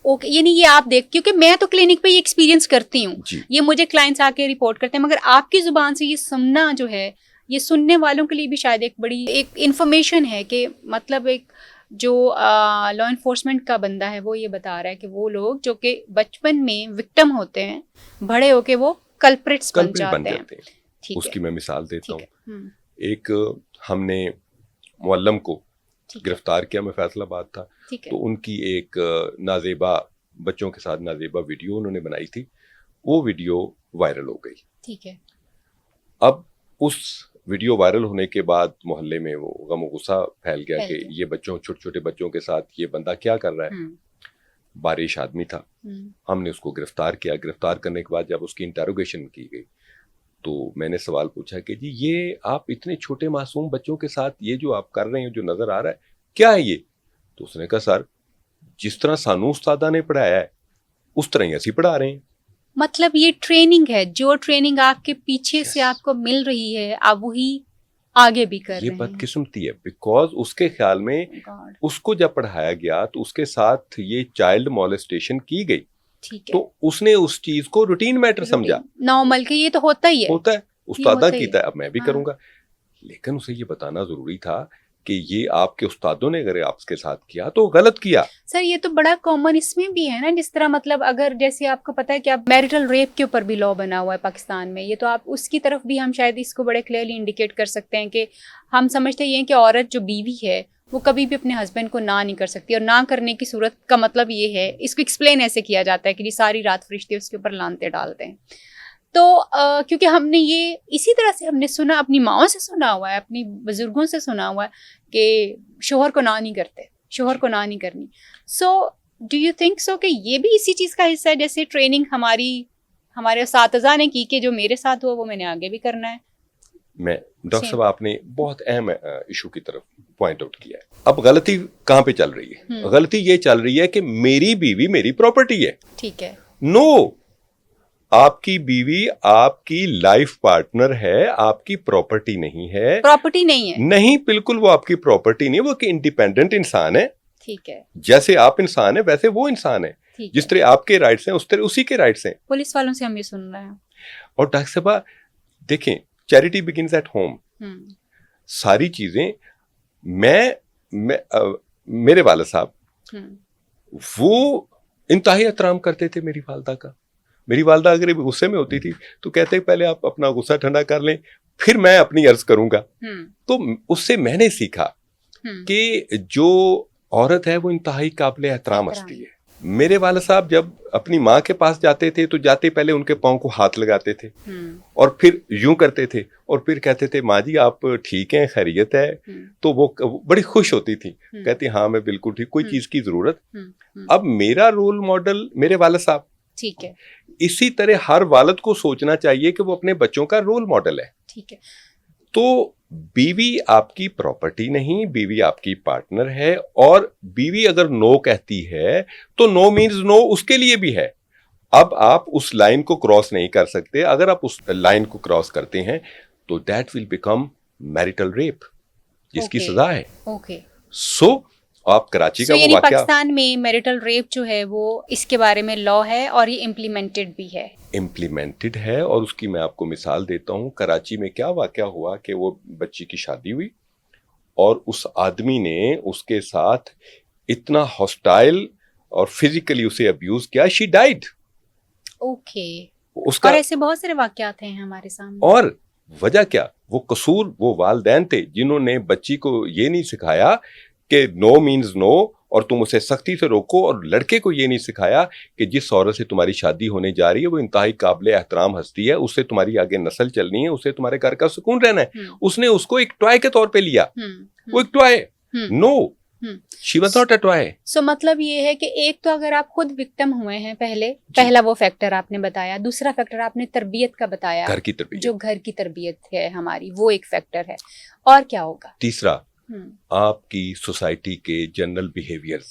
اوکے، یعنی یہ آپ دیکھ، کیونکہ میں تو کلینک پہ یہ ایکسپیرینس کرتی ہوں، جی. یہ مجھے کلائنٹس آ کے رپورٹ کرتے ہیں، مگر آپ کی زبان سے یہ سننا جو ہے، یہ سننے والوں کے لیے بھی شاید ایک بڑی ایک انفارمیشن ہے کہ مطلب ایک جو لا انفورسمنٹ کا بندہ ہے وہ یہ بتا رہا ہے کہ وہ لوگ جو کہ بچپن میں وکٹم ہوتے ہیں، بڑے ہو کے وہ کلپریٹس بن جاتے ہیں. اس کی میں مثال دیتا ہوں. ہوں. ایک ہم نے معلم کو ٹھیک ہے. گرفتار کیا، میں فیصل آباد تھا، ٹھیک ہے. تو ان کی ایک نازیبا بچوں کے ساتھ نازیبا ویڈیو انہوں نے بنائی تھی، وہ ویڈیو وائرل ہو گئی. ٹھیک ہے. اب اس ویڈیو وائرل ہونے کے بعد محلے میں وہ غم و غصہ پھیل گیا کہ یہ بچوں، چھوٹے چھوٹے بچوں کے ساتھ یہ بندہ کیا کر رہا ہے. بارش آدمی تھا، ہم نے اس کو گرفتار کیا. گرفتار کرنے کے بعد جب اس کی انٹروگیشن کی گئی تو میں نے سوال پوچھا کہ جی یہ آپ اتنے چھوٹے معصوم بچوں کے ساتھ یہ جو آپ کر رہے ہیں، جو نظر آ رہا ہے، کیا ہے یہ؟ تو اس نے کہا سر جس طرح سانو استادہ نے پڑھایا ہے اس طرح ہی اسی پڑھا رہے ہیں. مطلب یہ ٹریننگ ہے، جو ٹریننگ آپ کے پیچھے سے آپ کو مل رہی ہے آپ وہی آگے بھی کر رہے ہیں. یہ بدقسمتی ہے، بیکاز اس کے خیال میں اس کو جب پڑھایا گیا تو اس کے ساتھ یہ چائلڈ مولسٹیشن کی گئی، تو اس نے اس چیز کو روٹین میٹر سمجھا. نارمل کہ یہ تو ہوتا ہی ہے، ہوتا ہے، استادہ کیتا ہے، اب میں بھی کروں گا. لیکن اسے یہ بتانا ضروری تھا کہ یہ آپ کے استادوں نے اگر آپ کے ساتھ کیا تو غلط کیا. سر یہ تو بڑا کامن اس میں بھی ہے نا، جس طرح مطلب اگر جیسے آپ کو پتا ہے کہ اب میرٹل ریپ کے اوپر بھی لا بنا ہوا ہے پاکستان میں، یہ تو آپ اس کی طرف بھی ہم شاید اس کو بڑے کلیئرلی انڈیکیٹ کر سکتے ہیں کہ ہم سمجھتے ہیں کہ عورت جو بیوی ہے وہ کبھی بھی اپنے ہسبینڈ کو نہ نہیں کر سکتی، اور نہ کرنے کی صورت کا مطلب یہ ہے، اس کو ایکسپلین ایسے کیا جاتا ہے کہ جی ساری رات فرشتے اس کے اوپر لانتے ڈالتے ہیں. تو کیونکہ ہم نے یہ اسی طرح سے ہم نے سنا، اپنی ماؤں سے سنا ہوا ہے، اپنی بزرگوں سے سنا ہوا ہے کہ شوہر کو نہ نہیں کرتے، شوہر کو نہ نہیں کرنی. So do you think so کہ یہ بھی اسی چیز کا حصہ ہے، جیسے ٹریننگ ہمارے اساتذہ نے کی کہ جو میرے ساتھ ہوا وہ میں نے آگے بھی کرنا ہے. میں ڈاکٹر صاحب آپ نے بہت اہم ایشو کی طرف پوائنٹ آؤٹ کیا ہے. اب غلطی کہاں پہ چل رہی ہے؟ غلطی یہ چل رہی ہے کہ میری بیوی میری پراپرٹی ہے. ٹھیک ہے. نو، آپ کی بیوی آپ کی لائف پارٹنر ہے، آپ کی پراپرٹی نہیں ہے. پراپرٹی نہیں ہے؟ نہیں، بالکل وہ آپ کی پراپرٹی نہیں، وہ کہ انڈیپینڈنٹ انسان ہے. ٹھیک ہے. جیسے آپ انسان ہیں ویسے وہ انسان ہے. جس طرح آپ کے رائٹس ہیں اس طرح اسی کے رائٹس ہیں. پولیس والوں سے ہم یہ سن رہے ہیں. اور ڈاکٹر صاحبہ دیکھیں، چیریٹی بگنز ایٹ ہوم. ساری چیزیں میرے والد صاحب وہ انتہائی احترام کرتے تھے میری والدہ کا. میری والدہ اگر غصے میں ہوتی تھی تو کہتے پہلے آپ اپنا غصہ ٹھنڈا کر لیں پھر میں اپنی عرض کروں گا. تو اس سے میں نے سیکھا کہ جو عورت ہے وہ انتہائی قابل احترام ہستی ہے. میرے والد صاحب جب اپنی ماں کے پاس جاتے تھے تو جاتے پہلے ان کے پاؤں کو ہاتھ لگاتے تھے اور پھر یوں کرتے تھے اور پھر کہتے تھے ماں جی آپ ٹھیک ہیں، خیریت ہے؟ تو وہ بڑی خوش ہوتی تھی، کہتی ہاں میں بالکل ٹھیک، کوئی چیز کی ضرورت. اب میرا رول ماڈل میرے والد صاحب. ٹھیک ہے. اسی طرح ہر والد کو سوچنا چاہیے کہ وہ اپنے بچوں کا رول ماڈل ہے. ٹھیک ہے. تو بیوی آپ کی پراپرٹی نہیں، بیوی آپ کی پارٹنر ہے، اور بیوی اگر نو کہتی ہے تو نو مینز نو اس کے لیے بھی ہے. اب آپ اس لائن کو کراس نہیں کر سکتے. اگر آپ اس لائن کو کراس کرتے ہیں تو that will become marital rape, جس کی سزا ہے. اوکے. سو آپ کراچی کا وہ یعنی واقعہ، پاکستان میں میریٹل ریپ جو ہے وہ اس کے بارے میں لا ہے اور یہ امپلیمنٹڈ بھی ہے. امپلیمنٹڈ ہے، اور اس کی میں آپ کو مثال دیتا ہوں. کراچی میں کیا واقعہ ہوا کہ وہ بچی کی شادی ہوئی اور اس آدمی نے اس کے ساتھ اتنا ہاسٹائل اور فزیکلی اسے ابیوز کیا، شی ڈائیڈ. اوکے. اس کا اور ایسے بہت سارے واقعات ہیں ہمارے سامنے. اور وجہ کیا؟ وہ قصور وہ والدین تھے جنہوں نے بچی کو یہ نہیں سکھایا کہ نو مینز نو اور تم اسے سختی سے روکو، اور لڑکے کو یہ نہیں سکھایا کہ جس عورت سے تمہاری شادی ہونے جا رہی ہے وہ انتہائی قابل احترام ہستی ہے، اس سے تمہاری آگے نسل چلنی ہے، اس سے تمہارے گھر کا سکون رہنا ہے. اس نے اس کو ایک ٹوائے کے طور پہ لیا. وہ ایک toy. No, She was not a toy. So مطلب یہ ہے کہ ایک تو اگر آپ خود وکٹم ہوئے ہیں پہلا وہ فیکٹر آپ نے بتایا, دوسرا فیکٹر آپ نے تربیت کا بتایا, گھر کی تربیت, جو گھر کی تربیت ہے ہماری, وہ ایک فیکٹر ہے. اور کیا ہوگا؟ تیسرا آپ کی سوسائٹی کے جنرل بیہیویئرز.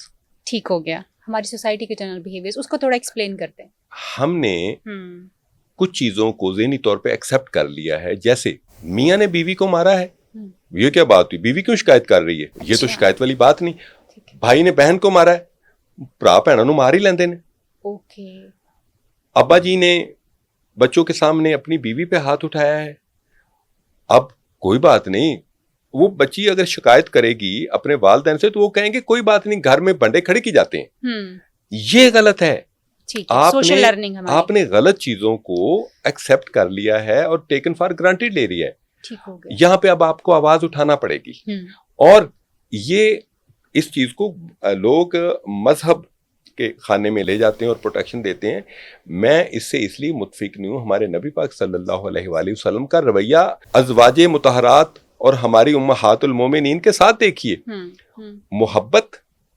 ٹھیک ہو گیا, ہماری سوسائٹی کے جنرل بیہیویئرز, اس کو تھوڑا ایکسپلین کرتے ہیں. ہم نے کچھ چیزوں کو ذہنی طور پہ ایکسیپٹ کر لیا ہے, جیسے میاں نے بیوی کو مارا ہے, یہ کیا بات ہوئی, بیوی کیوں شکایت کر رہی ہے, یہ تو شکایت والی بات نہیں. بھائی نے بہن کو مارا ہے, بھرا بھیناں نوں مار ہی لیندے نے. اوکے. ابا جی نے بچوں کے سامنے اپنی بیوی پہ ہاتھ اٹھایا ہے, اب کوئی بات نہیں, وہ بچی اگر شکایت کرے گی اپنے والدین سے تو وہ کہیں گے کوئی بات نہیں, گھر میں بنڈے کھڑے کی جاتے ہیں. یہ غلط ہے. آپ نے غلط چیزوں کو ایکسیپٹ کر لیا ہے اور ٹیکن فار گرانٹیڈ لے رہی ہے. یہاں پہ اب آپ کو آواز اٹھانا پڑے گی. اور یہ اس چیز کو لوگ مذہب کے خانے میں لے جاتے ہیں اور پروٹیکشن دیتے ہیں. میں اس سے اس لیے متفق نہیں ہوں. ہمارے نبی پاک صلی اللہ علیہ وآلہ وسلم کا رویہ ازواج مطہرات اور ہماری امہات المومنین کے ساتھ دیکھیے. محبت,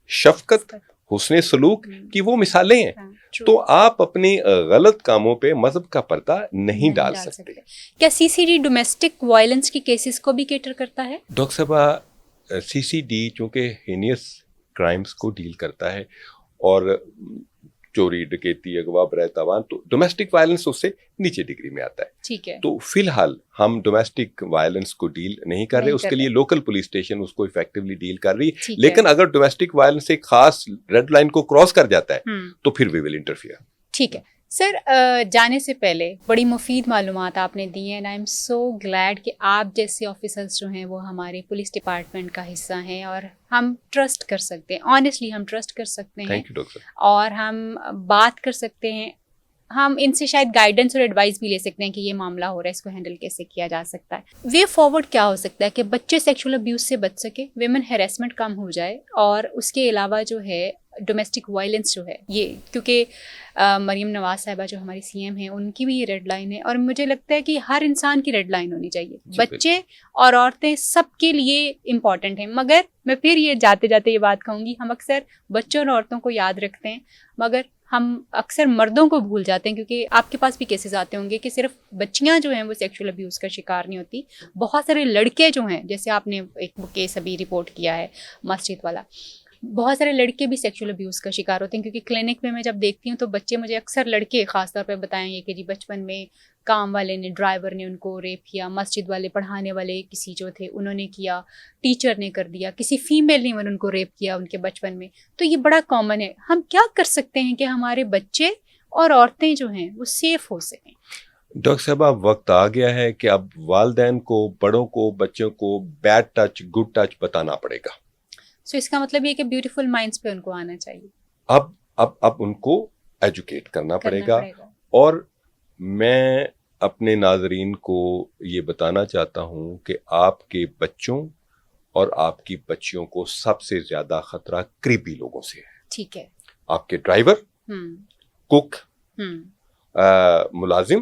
شفقت, حسن سلوک کی وہ مثالیں ہیں. تو آپ اپنی غلط کاموں پہ مذہب کا پردہ نہیں ڈال سکتے. کیا سی سی ڈی ڈومیسٹک وائلنس کی کیسز کو بھی کیٹر کرتا ہے؟ ڈاکٹر صاحبہ, سی سی ڈی چونکہ ہینیس کرائمز کو ڈیل کرتا ہے اور چوری, ڈکیتی, اغوا, برائے تاوان, تو ڈومیسٹک وائلنس اس سے نیچے ڈگری میں آتا ہے. ٹھیک ہے. تو فی الحال ہم ڈومیسٹک وائلنس کو ڈیل نہیں کر رہے, اس کے لیے لوکل پولیس اسٹیشن اس کو افیکٹولی ڈیل کر رہی ہے. لیکن اگر ڈومیسٹک وائلنس ایک خاص ریڈ لائن کو کراس کر جاتا ہے تو پھر وی ول انٹرفیئر. ٹھیک ہے سر, جانے سے پہلے بڑی مفید معلومات آپ نے دی ہیں. And I am so glad کہ آپ جیسے آفیسرس جو ہیں وہ ہمارے پولیس ڈپارٹمنٹ کا حصہ ہیں اور ہم ٹرسٹ کر سکتے ہیں. آنیسٹلی ہم ٹرسٹ کر سکتے ہیں. Thank you doctor. اور ہم بات کر سکتے ہیں, ہم ان سے شاید گائیڈنس اور ایڈوائس بھی لے سکتے ہیں کہ یہ معاملہ ہو رہا ہے, اس کو ہینڈل کیسے کیا جا سکتا ہے. وے فارورڈ کیا ہو سکتا ہے کہ بچے سیکشول ابیوز سے بچ سکے, ویمن ہیراسمنٹ کم ہو جائے, اور اس کے علاوہ جو ہے ڈومیسٹک وائلنس جو ہے یہ, کیونکہ مریم نواز صاحبہ جو ہماری سی ایم ہیں ان کی بھی یہ ریڈ لائن ہے, اور مجھے لگتا ہے کہ ہر انسان کی ریڈ لائن ہونی چاہیے. بچے اور عورتیں سب کے لیے امپورٹنٹ ہیں. مگر میں پھر یہ جاتے جاتے یہ بات کہوں گی, ہم اکثر بچوں اور عورتوں کو یاد رکھتے ہیں مگر ہم اکثر مردوں کو بھول جاتے ہیں, کیونکہ آپ کے پاس بھی کیسز آتے ہوں گے کہ صرف بچیاں جو ہیں وہ سیکشول ابیوز کا شکار نہیں ہوتی, بہت سارے لڑکے جو ہیں, جیسے آپ نے ایک کیس ابھی رپورٹ کیا ہے مسجد والا, بہت سارے لڑکے بھی سیکشول ابیوز کا شکار ہوتے ہیں. کیونکہ کلینک میں جب دیکھتی ہوں تو بچے مجھے اکثر لڑکے خاص طور پہ بتائیں گے کہ جی بچپن میں کام والے نے, ڈرائیور نے ان کو ریپ کیا, مسجد والے پڑھانے والے کسی جو تھے انہوں نے کیا, ٹیچر نے کر دیا, کسی فیمیل نے ان کو ریپ کیا ان کے بچپن میں. تو یہ بڑا کامن ہے. ہم کیا کر سکتے ہیں کہ ہمارے بچے اور عورتیں جو ہیں وہ سیف ہو سکیں؟ ڈاکٹر صاحب, اب وقت آ گیا ہے کہ اب والدین کو, بڑوں کو, بچوں کو بیڈ ٹچ گڈ ٹچ بتانا پڑے گا. سو اس کا مطلب یہ کہ بیوٹیفل مائنڈس پہ ان کو آنا چاہیے. اب ان کو ایجوکیٹ کرنا پڑے گا. اور میں اپنے ناظرین کو یہ بتانا چاہتا ہوں کہ آپ کے بچوں اور آپ کی بچیوں کو سب سے زیادہ خطرہ قریبی لوگوں سے ہے. ٹھیک ہے. آپ کے ڈرائیور, کوک, ملازم,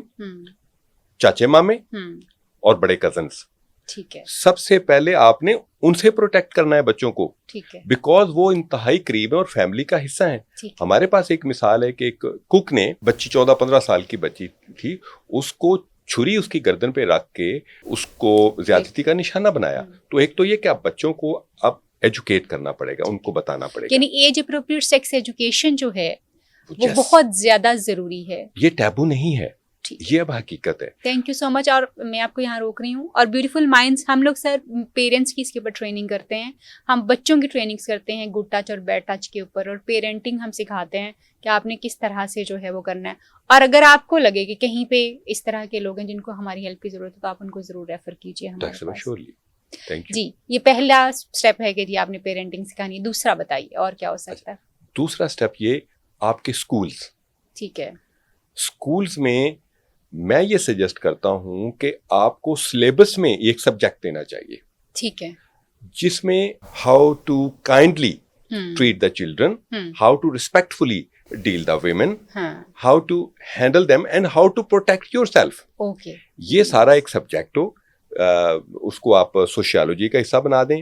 چاچے مامے اور بڑے کزنس. ٹھیک ہے. سب سے پہلے آپ نے ان سے پروٹیکٹ کرنا ہے بچوں کو. ٹھیک ہے. بیکاز وہ انتہائی قریب ہیں اور فیملی کا حصہ ہیں. ہمارے پاس ایک مثال ہے کہ ایک کوک نے, بچی 14-15 سال کی بچی تھی, اس کو چھری اس کی گردن پہ رکھ کے اس کو زیادتی کا نشانہ بنایا. تو ایک تو یہ کہ اب بچوں کو اب ایجوکیٹ کرنا پڑے گا, ان کو بتانا پڑے گا. یعنی ایج اپروپریٹ سیکس ایجوکیشن جو ہے وہ بہت زیادہ ضروری ہے. یہ ٹیبو نہیں ہے, یہ اب حقیقت ہے. تھینک یو سو مچ. اور میں آپ کو یہاں روک رہی ہوں. اور بیوٹیفل مائنڈس, ہم لوگ سر پیرنٹس کی اس کے اوپر ٹریننگ کرتے ہیں, ہم بچوں کی ٹریننگس کرتے ہیں گڈ ٹچ اور بیڈ ٹچ کے اوپر, اور پیرنٹنگ ہم سکھاتے ہیں کہ آپ نے کس طرح سے جو ہے وہ کرنا ہے. اور اگر آپ کو لگے کہ کہیں پہ اس طرح کے لوگ ہیں جن کو ہماری ہیلپ کی ضرورت ہے تو آپ ان کو ضرور ریفر کیجیے ہمارے پاس. جی, یہ پہلا اسٹیپ ہے کہ جی آپ نے پیرنٹنگ سکھانی. دوسرا بتائیے اور کیا ہو سکتا ہے؟ دوسرا اسٹیپ یہ, آپ کے اسکولس. ٹھیک ہے. اسکولس میں یہ سجیسٹ کرتا ہوں کہ آپ کو سلیبس میں ایک سبجیکٹ دینا چاہیے. ٹھیک ہے. جس میں how to kindly treat the children, how to respectfully deal the women, how to handle them and how to protect yourself. Okay. یہ سارا ایک سبجیکٹ ہو. اس کو آپ سوشیالوجی کا حصہ بنا دیں,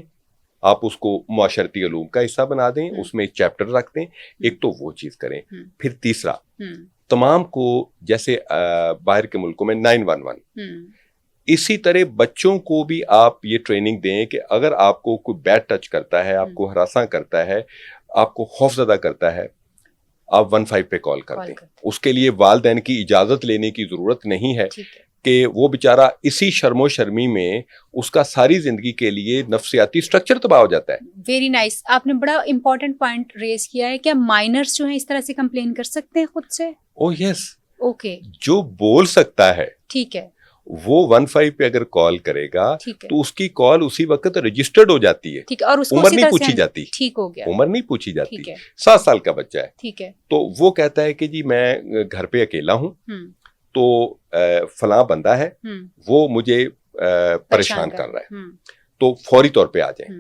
آپ اس کو معاشرتی علوم کا حصہ بنا دیں, اس میں ایک چیپٹر رکھ دیں, ایک تو وہ چیز کریں. پھر تیسرا, تمام کو جیسے باہر کے ملکوں میں 911, اسی طرح بچوں کو بھی آپ یہ ٹریننگ دیں کہ اگر آپ کو کوئی بیڈ ٹچ کرتا ہے, آپ کو ہراساں کرتا ہے, آپ کو خوفزدہ کرتا ہے, آپ 15 پہ کال کر دیں. اس کے لیے والدین کی اجازت لینے کی ضرورت نہیں ہے کہ وہ بیچارہ اسی شرم و شرمی میں اس کا ساری زندگی کے لیے نفسیاتی سٹرکچر تباہ ہو جاتا ہے. Very nice. آپ نے بڑا امپورٹنٹ پوائنٹ ریز کیا ہے. کیا مائنرز جو ہیں اس طرح سے کمپلین کر سکتے ہیں خود سے؟ او یس. اوکے. جو بول سکتا ہے, ٹھیک ہے, وہ 15 پہ اگر کال کرے گا تو اس کی کال اسی وقت رجسٹرڈ ہو جاتی ہے. ٹھیک ہے, اور اس کو عمر نہیں پوچھی جاتی. ٹھیک ہو گیا, عمر نہیں پوچھی جاتی. 7 سال کا بچہ ہے, ٹھیک ہے, تو وہ کہتا ہے کہ جی میں گھر پہ اکیلا ہوں, تو فلاں بندہ ہے, وہ مجھے پریشان کر رہا ہے, تو فوری طور پہ آ جائیں.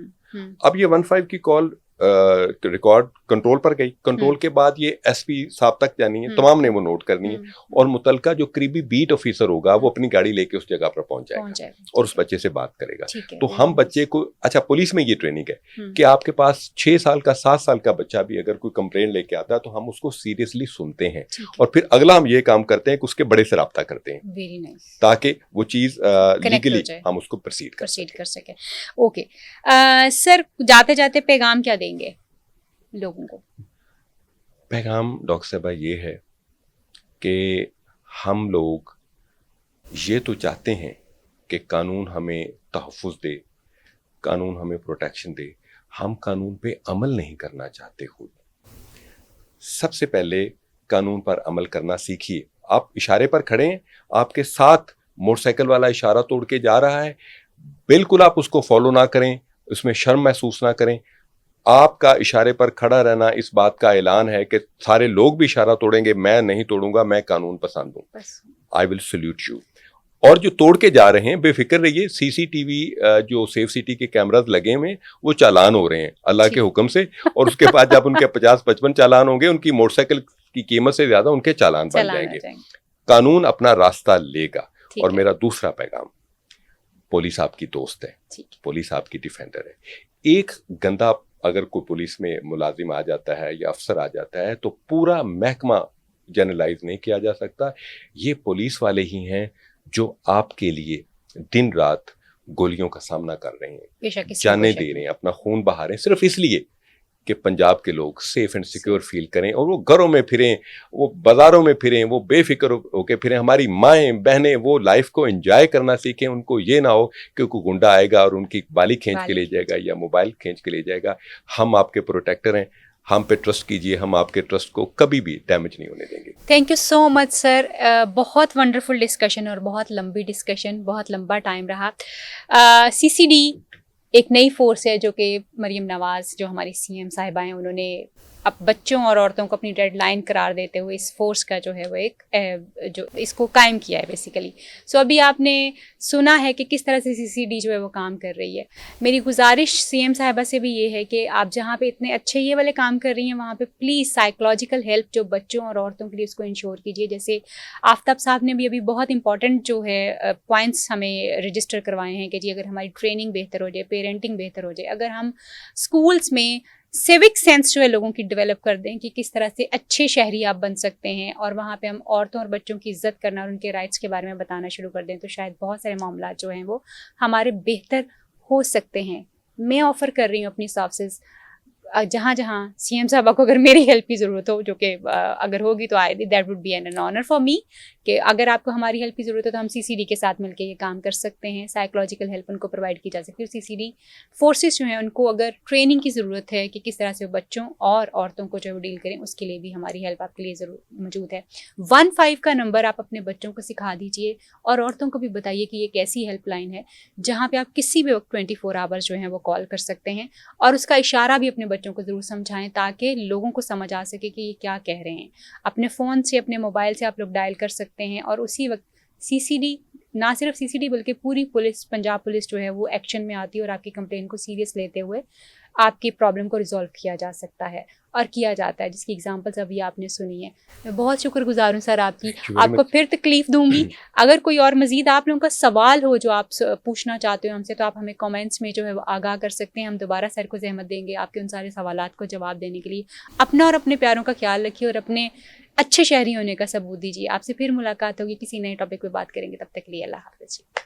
اب یہ 15 کی کال ریکارڈ کنٹرول پر گئی. کنٹرول کے بعد یہ ایس پی صاحب تک جانی ہے, تمام نے وہ نوٹ کرنی ہے, اور متعلقہ جو قریبی بیٹ آفیسر ہوگا وہ اپنی گاڑی لے کے اس جگہ پر پہنچ جائے گا اور اس بچے سے بات کرے گا. تو ہم بچے کو, اچھا پولیس میں یہ ٹریننگ ہے کہ آپ کے پاس 6 سال کا 7 سال کا بچہ بھی اگر کوئی کمپلین لے کے آتا ہے تو ہم اس کو سیریسلی سنتے ہیں, اور پھر اگلا ہم یہ کام کرتے ہیں کہ اس کے بڑے سے رابطہ کرتے ہیں تاکہ وہ چیز لیگلی ہم اس کو پروسیڈ کر سکیں. اوکے سر, جاتے جاتے پیغام کیا دیں گے لوگوں کو؟ پیغام ڈاکٹر صاحبہ یہ ہے کہ ہم لوگ یہ تو چاہتے ہیں کہ قانون ہمیں تحفظ دے, قانون ہمیں پروٹیکشن دے, ہم قانون پہ عمل نہیں کرنا چاہتے خود. سب سے پہلے قانون پر عمل کرنا سیکھیے. آپ اشارے پر کھڑے ہیں, آپ کے ساتھ موٹر سائیکل والا اشارہ توڑ کے جا رہا ہے, بالکل آپ اس کو فالو نہ کریں, اس میں شرم محسوس نہ کریں. آپ کا اشارے پر کھڑا رہنا اس بات کا اعلان ہے کہ سارے لوگ بھی اشارہ توڑیں گے, میں نہیں توڑوں گا, میں قانون پسند ہوں. آئی ول سلیوٹ یو. اور جو توڑ کے جا رہے ہیں بے فکر رہیے, سی سی ٹی وی جو سیف سٹی کے کیمراز لگے ہوئے وہ چالان ہو رہے ہیں اللہ کے حکم سے, اور اس کے بعد جب ان کے 50-55 چالان ہوں گے, ان کی موٹر سائیکل کی قیمت سے زیادہ ان کے چالان بن جائیں گے. قانون اپنا راستہ لے گا. اور میرا دوسرا پیغام, پولیس آپ کی دوست ہے, پولیس آپ کی ڈیفینڈر ہے. ایک گندا اگر کوئی پولیس میں ملازم آ جاتا ہے یا افسر آ جاتا ہے تو پورا محکمہ جنرلائز نہیں کیا جا سکتا. یہ پولیس والے ہی ہیں جو آپ کے لیے دن رات گولیوں کا سامنا کر رہے ہیں, جانیں دے رہے ہیں, اپنا خون بہا رہے ہیں, صرف اس لیے کہ پنجاب کے لوگ سیف اینڈ سیکیور فیل کریں, اور وہ گھروں میں پھریں, وہ بازاروں میں پھریں, وہ بے فکر ہو کے پھریں. ہماری مائیں بہنیں وہ لائف کو انجوائے کرنا سیکھیں. ان کو یہ نہ ہو کہ کوئی گنڈا آئے گا اور ان کی بالی کھینچ کے لے جائے گا یا موبائل کھینچ کے لے جائے گا. ہم آپ کے پروٹیکٹر ہیں, ہم پہ ٹرسٹ کیجئے, ہم آپ کے ٹرسٹ کو کبھی بھی ڈیمیج نہیں ہونے دیں گے. تھینک یو سو مچ سر, بہت ونڈرفل ڈسکشن اور بہت لمبی ڈسکشن, بہت لمبا ٹائم رہا. سی سی ڈی ایک نئی فورس ہے جو کہ مریم نواز جو ہماری سی ایم صاحبہ ہیں, انہوں نے اب بچوں اور عورتوں کو اپنی ڈیڈ لائن قرار دیتے ہوئے اس فورس کا جو ہے وہ ایک جو اس کو قائم کیا ہے بیسیکلی. سو ابھی آپ نے سنا ہے کہ کس طرح سے سی سی ڈی جو ہے وہ کام کر رہی ہے. میری گزارش سی ایم صاحبہ سے بھی یہ ہے کہ آپ جہاں پہ اتنے اچھے یہ والے کام کر رہی ہیں وہاں پہ پلیز سائیکولوجیکل ہیلپ جو بچوں اور عورتوں کے لیے اس کو انشور کیجیے. جیسے آفتاب صاحب نے بھی ابھی بہت امپورٹنٹ جو ہے پوائنٹس ہمیں رجسٹر کروائے ہیں کہ جی اگر ہماری ٹریننگ بہتر ہو جائے, پیرنٹنگ بہتر ہو جائے, اگر ہم اسکولس میں سیوک سینس جو ہے لوگوں کی ڈیولپ کر دیں کہ کس طرح سے اچھے شہری آپ بن سکتے ہیں, اور وہاں پہ ہم عورتوں اور بچوں کی عزت کرنا اور ان کے رائٹس کے بارے میں بتانا شروع کر دیں, تو شاید بہت سارے معاملات جو ہیں وہ ہمارے بہتر ہو سکتے ہیں. میں آفر کر رہی ہوں اپنی سروسز جہاں جہاں سی ایم صاحبہ کو اگر میری ہیلپ کی ضرورت ہو, جو کہ اگر ہوگی تو that would be an honour for me, کہ اگر آپ کو ہماری ہیلپ کی ضرورت ہے تو ہم سی سی ڈی کے ساتھ مل کے یہ کام کر سکتے ہیں. سائیکولوجیکل ہیلپ ان کو پرووائڈ کی جا سکتی ہے. سی سی ڈی فورسز جو ہیں ان کو اگر ٹریننگ کی ضرورت ہے کہ کس طرح سے بچوں اور عورتوں کو جو ہے وہ ڈیل کریں, اس کے لیے بھی ہماری ہیلپ آپ کے لیے ضرور موجود ہے. 15 کا نمبر آپ اپنے بچوں کو سکھا دیجیے, اور عورتوں کو بھی بتائیے کہ یہ ایک ایسی ہیلپ لائن ہے جہاں پہ آپ کسی بھی وقت 24 آورس جو ہیں وہ کال کر سکتے ہیں, اور اس کا اشارہ بھی اپنے بچوں کو ضرور سمجھائیں تاکہ لوگوں کو سمجھ آ سکے کہ یہ کیا کہہ رہے ہیں. اپنے فون سے, اپنے موبائل سے آپ لوگ ڈائل کر سکتے ہیں, اور اسی وقت سی سی ڈی نہ صرف سی سی ڈی بلکہ پوری پولیس پنجاب پولیس جو ہے وہ ایکشن میں آتی ہے اور آپ کی کمپلین کو سیریس لیتے ہوئے آپ کی پرابلم کو ریزالو کیا جا سکتا ہے اور کیا جاتا ہے، جس کی ایگزامپلس ابھی آپ نے سنی ہے. میں بہت شکر گزار ہوں سر آپ کی. آپ کو پھر تکلیف دوں گی. اگر کوئی اور مزید آپ لوگوں کا سوال ہو جو آپ پوچھنا چاہتے ہو ہم سے، تو آپ ہمیں کامنٹس میں جو ہے وہ آگاہ کر سکتے ہیں. ہم دوبارہ سر کو زحمت دیں گے آپ کے ان سارے سوالات کو جواب دینے کے لیے. اپنا اور اپنے پیاروں کا خیال رکھیے اور اپنے اچھے شہری ہونے کا ثبوت دیجیے. آپ سے پھر ملاقات ہوگی، کسی نئے ٹاپک پہ بات کریں گے. تب تک کے لیے اللہ حافظ.